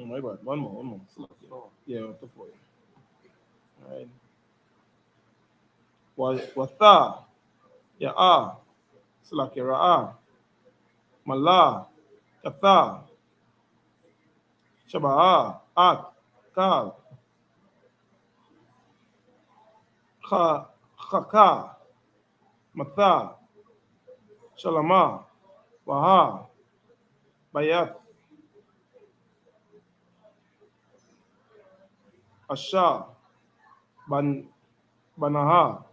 Oh my bad. One more. Yeah, to 4. Right. Wata, ya'a, ra'a, mala, kata, shaba'a, at, kal, khaka, mata, shalama, waha, bayat, asha, banaha.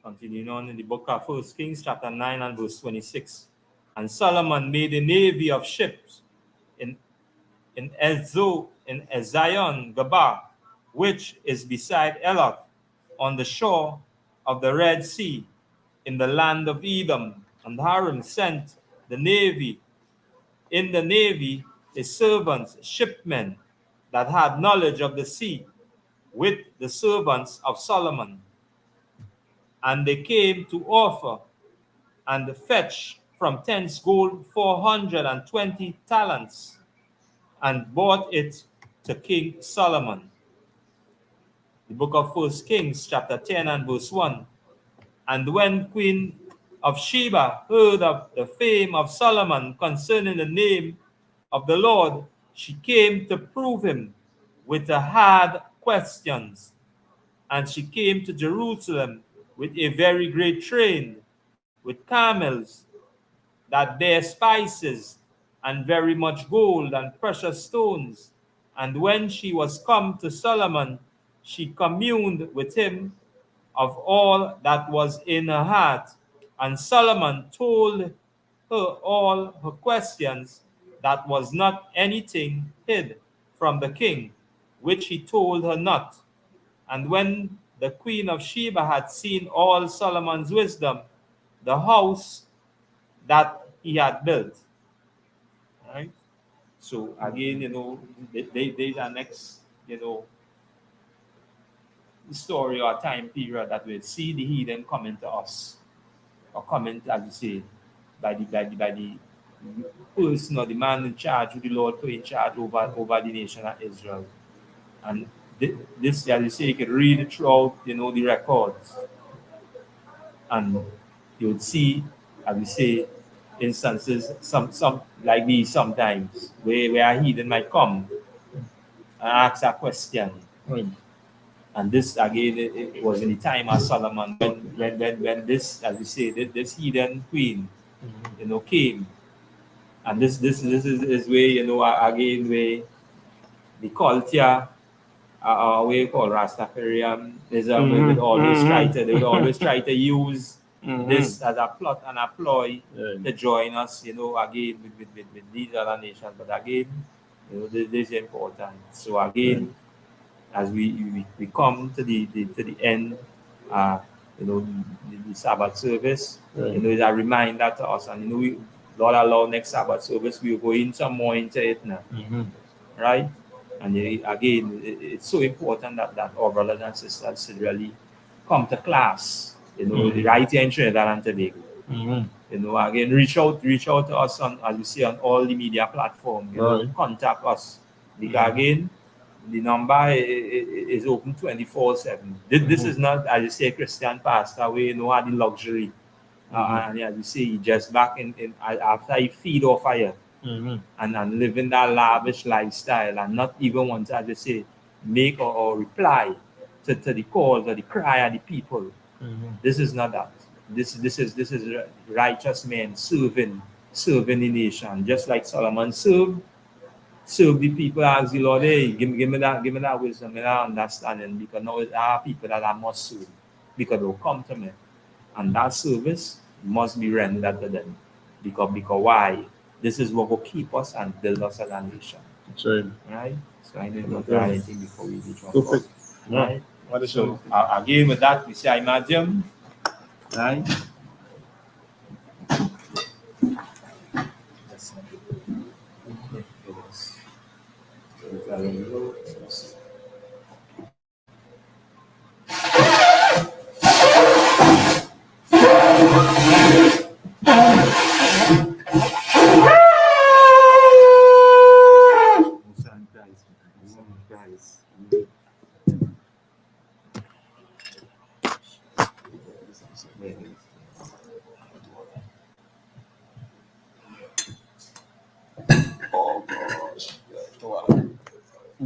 Continuing on in the book of 1 Kings, chapter 9 and verse 26. And Solomon made a navy of ships in Ezion Gabah, which is beside Eloth, on the shore of the Red Sea, in the land of Edom. And Hiram sent the navy his servants, shipmen that had knowledge of the sea, with the servants of Solomon. And they came to offer and fetch from thence gold 420 talents, and brought it to King Solomon. The book of 1 Kings, chapter 10 and verse 1. And when Queen of Sheba heard of the fame of Solomon concerning the name of the Lord, she came to prove him with the hard questions. And she came to Jerusalem with a very great train, with camels that bear spices, and very much gold and precious stones. And when she was come to Solomon, she communed with him of all that was in her heart. And Solomon told her all her questions, that was not anything hid from the king, which he told her not. And when the queen of Sheba had seen all Solomon's wisdom, the house that he had built. Right? So again, there's our next, story or time period that we'll see the heathen coming to us, or coming, as you say, by the person or the man in charge, who the Lord put in charge over the nation of Israel. And this, as you say, you can read it throughout, the records, and you would see, as we say, instances, some like these sometimes, where a heathen might come and ask a question. Right. And this again, it was in the time of Solomon, when this, as we say, this heathen queen, came. And this is where, again, where the culture, we call Rastafarianism, they would always try to use this as a plot and a ploy to join us, again with these other nations. But again, this is important. So again, as we come to the end, the Sabbath service, it's a reminder to us, and we, Lord allow, next Sabbath service we'll go in some more into it now, right? And again, it's so important that our brothers and sisters should really come to class, right here in Trinidad and Tobago. Again, reach out to us on, as we see, on all the media platforms. Contact us, because again, the number is open 24/7. This is not, as you say, Christian pastor, we had the luxury. And as you say, he just back in after he feed off fire. And living that lavish lifestyle, and not even want to, as you say, make or reply to the calls or the cry of the people. This is not that. This is righteous men serving the nation, just like Solomon served the people. Ask the Lord, hey, give me that wisdom and that understanding, because now there are people that I must serve, because they'll come to me, and that service must be rendered to them. Because why? This is what will keep us and build us as a nation. That's right. Right? So I didn't know anything before we reach on. Perfect. Right? So again, with that, we say I imagine. Right?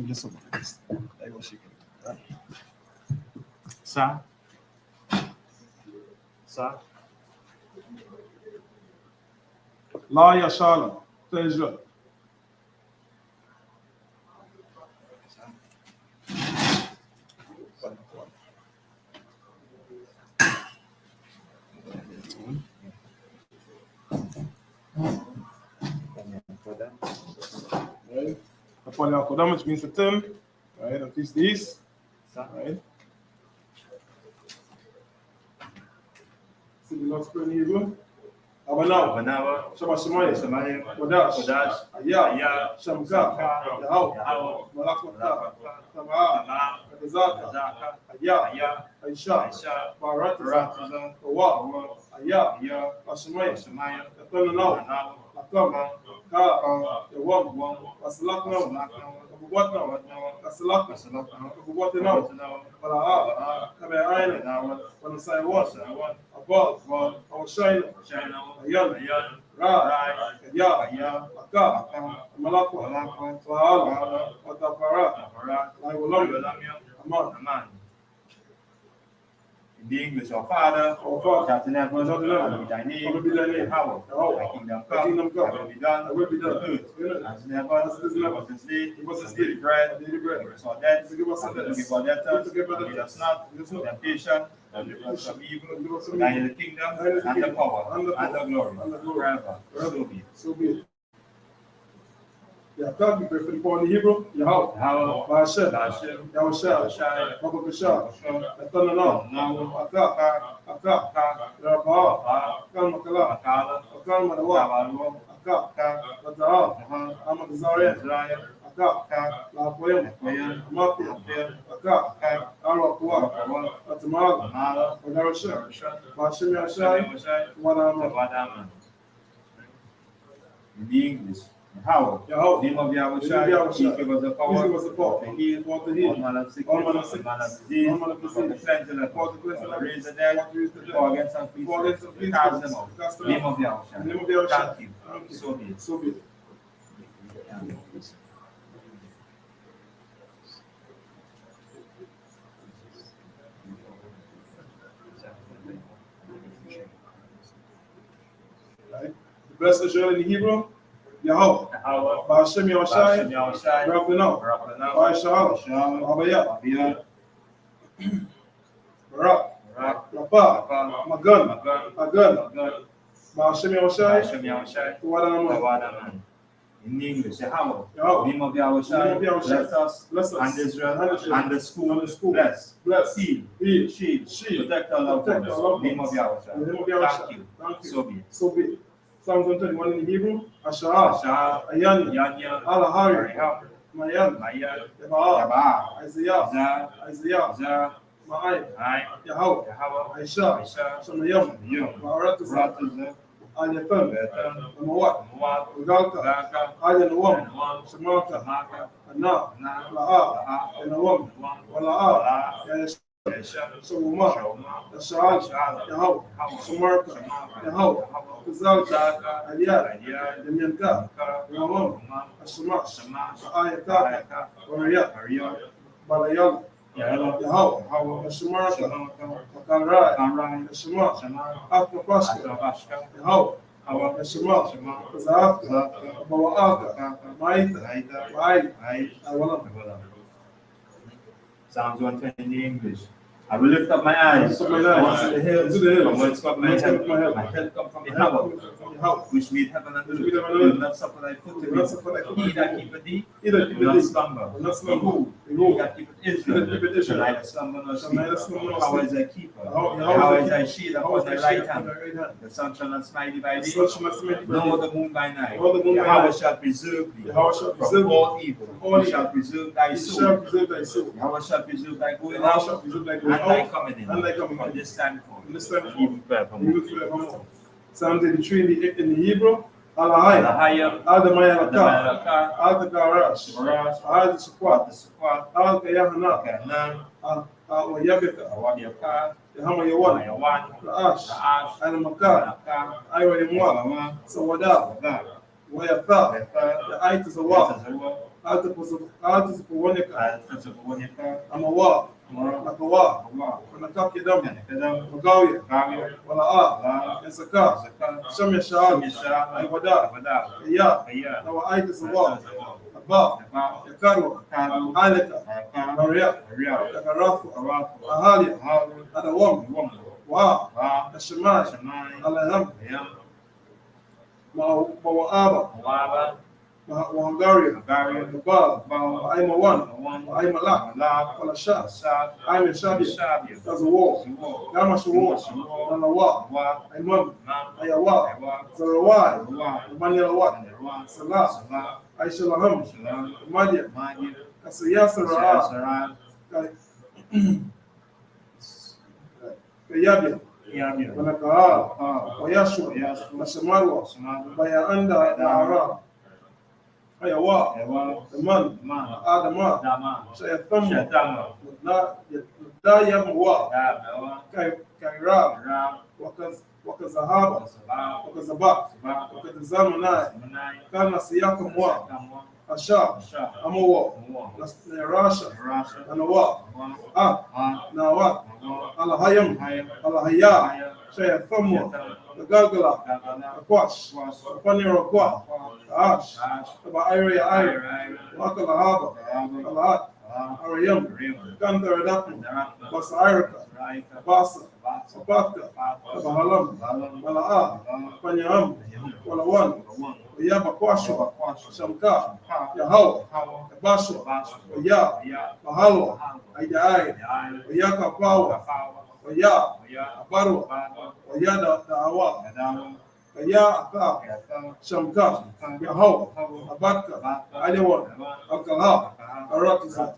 move this over. I go shake it. Sir? Sir? Lawyer Shalom, pleasure. Right. Upon the Kodam, which means the term, right? At least this, right? See the Lord's Prayer in Hebrew. Abanawa, Shabbat Kodash, I.S.U.P.K, Shamka, Yahweh, Malakota, Tabaa, Kadazaka, I.S.U.P.K, Barat, Kawa, I.S.U.P.K, Ashemaya, Katanana, Lakam, Ka, Yawam, Wasalakna, Kabuatna, Kasalakna, Kabuatna, Malaa, Kabeaina, Wanasai Water, Above, our China, Ayan, Ra, Ya, Aka, Malakwa, Wahala, Watapara, Laiwalam, Aman. In the English, our Father, that in heaven, hallowed be thy name, Yahweh, thy kingdom come, thy will be done, as in heaven, give us this day bread, give us our debts, forgive our debtors, lead us not into temptation, but deliver us from evil. Thine is the kingdom, and the power, and the glory, forever. So be it. Yaakov, we pray for the poor in the Hebrew. Yahweh, Ba'ashem, Yahushua, Babakashah, Yatanana, Aka, Rabah, Akal Makala, Akal Madawa, Aka, Bata'ah, Amakazariah, Aka, Lapoyam, Amatia, Aka, Arakua, Atamaga, Wadarasha, Ba'ashem Yashai, Wadama. In the English, Yahweh, name of Yahweh, He gave us the power to heal, all manner of sickness, all manner of disease, for the cleanse and the raise the dead, for against some people, cast them out. Name of Yahweh, thank you. So be it. So be it. Right. Bless Israel in the Hebrew. Yahweh, Ba'ashem Yahushai, Rabbana, Ba'ashem, Abaya, Barak, Rapa, Magan, Ba'ashem Yahushai, Wadanaman. In English, Yahweh, name of Yahweh, bless us, and Israel, and the school, bless, heal, shield, protect our loved ones. Name of Yahweh, thank you. So be it. Psalms 121 in the Hebrew. Ashah, Ayanya, Alahari, Mayan, Yabaa, Isaiah, Ma'ai, Yahweh, Aisha, Shamayam, Ma'aratazah, Alyatan, Mawat, Ugalka, Ayanawam, Shamaka, Anna, La'a, Yanawam, Wala'a, Yash. Shawuma, Yasha'al, Yahweh, Shamarka, Yahweh, Kazalka, Aliyah, Yamyanka, Ramon, Ashamash, Ayataka, Wariyah, Balayal, Yahweh, Shamarka, Makarai, Yashama, Akmapashka, Yahweh, Yashama, Kazaka, Bawa'aka, Maita, Awalam. Psalms 120 in the English. I will lift up my eyes to the hills, from whence comes my help. My help comes from Yahweh, which made heaven and earth. He will not suffer thy foot to be. He that keepeth thee will not slumber. Behold, he that keepeth Israel shall neither slumber nor sleep. How is thy keeper? How is thy shield upon thy right hand? The sun shall not smite thee by day, nor the moon by night. Yahweh shall preserve thee from all evil. He shall preserve thy soul. Yahweh shall preserve thy going out and thy coming in. From this time forth, even forevermore. Psalm 33 in the Hebrew. Alahaya, Adamaya Laka, Adagarash, Adasukwat, Al-Yahanna, Al-Yabika, Yahama La'ash, Al-Makar, Aywa Yamwa, Sawada, Wayatha, the Aitas of Wa, Alta Saponica, Alta Saponica, Amawa, Amara, Nakawa, Amara, Manakakidam, Kadam, Magawi, Gavir, Wala'a, Isaka, Shamya Shahad, Aywada, Ya, Aya, Nawa Aita Sawa, Abba, Yakarwa, Alika, Maria, Yakarafu, Ahalia, Adawam, Wa, Ashimai, Alaham, Mawa'aba, Wahangarian, Babal, Aimawan, Aimalak, Walasha, Aimel Shabia, Tazawo, Gamashawo, Nanawa, Aimam, Ayawa, Zarawai, Manilawat, Salah, Aishalaham, Madia, Kasayasara, Kayabia, Manakaha, Wayashua, Nashamarwa, Bayaanda, Nara, Ayawa, Aman, Adama, Shayatama, Dayamwa, Kairab, Wakazahaba, Wakazabak, Wakazamanai, Kana Siyakamwa, Asha, Amawa, Narasha, Anawa, Nawat, Alahayam, Alahaya, Shayathamwa, the Galgala, the Quash, the Paniraqua, the Ash, the Ba'ira, Wakalahaba, Alahat, Arayam, Kandaradapin, Basairaka, Basa, Sabaka, Bahalam, Mala'a, Panyam, Walawan, Yabakwashu, Shamka, Yahawa, Yabashwa, Oya, Mahalwa, Aidai, Oyaka Pawa, Oya, Abarwa, Oya Da'awa, Oya Aka, Shamka, Yahawa, Abaka, Aliwan, Alkalha, Aratizat.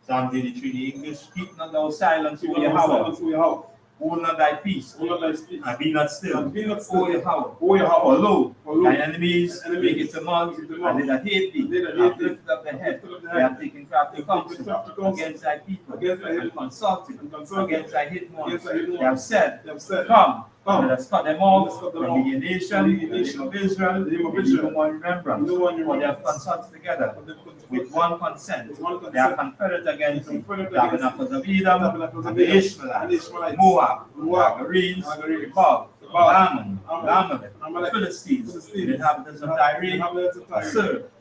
Psalm 83, the English, keep not thou silence, O Yahweh. Hold not thy peace, and be not still. O Yahweh, lo, thy enemies make it tumult, and they that hate thee have lifted up their head. They have taken crafty counsel against thy people, and consulted against thy hidden ones. They have said, Come, let us cut them off from the nation, the nation of Israel, no one remembrance, for they have consulted together with one consent. They are confederate against the tabernacles of Edom, and the Ishmaelites, Moab, Hagarenes, Bog, Ammon, Amalek, the Philistines, the inhabitants of Tyre,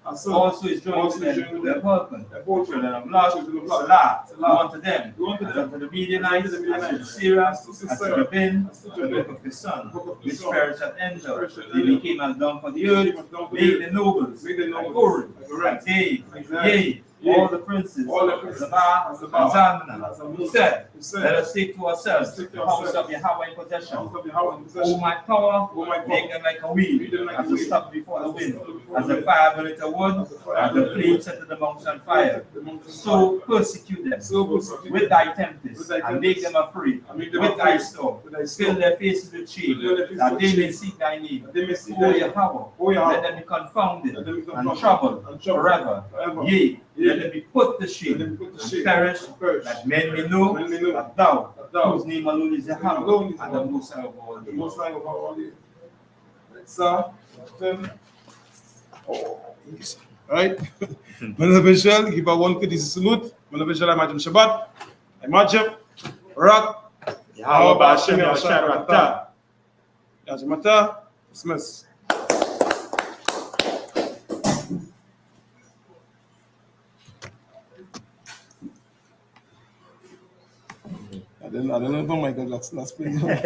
Asur, also is joined with them, their husband, children of Lot, Salah, unto them, as unto the Midianites, as to the Syria, as to Jabin, the book of the sun, which perished at Endor. They became as dung for the earth, made the nobles, like Uri, like Dave, yea, all the princes, Zabah, and Zalmunna, who said, let us take to ourselves the house of Yahweh in possession. O my power, make them like a wheel, as the stuff before the wind, as the fire burning the wood, as the flame set the mountains on fire. So persecute them with thy tempest, and make them afraid with thy storm. Fill their faces with shame, that they may seek thy name. O Yahweh, let them be confounded and troubled forever. Yea, let them be put to shame and perish, that men may know that thou, whose name alone is Yahweh, and the Most High of all days. So, right? Mon official, give a one kid salute. Mon official, I imagine Shabbat. I imagine Rock. Yahweh Bashem Yasharata. Yajimata. Dismiss. I don't know if my God that's pretty good.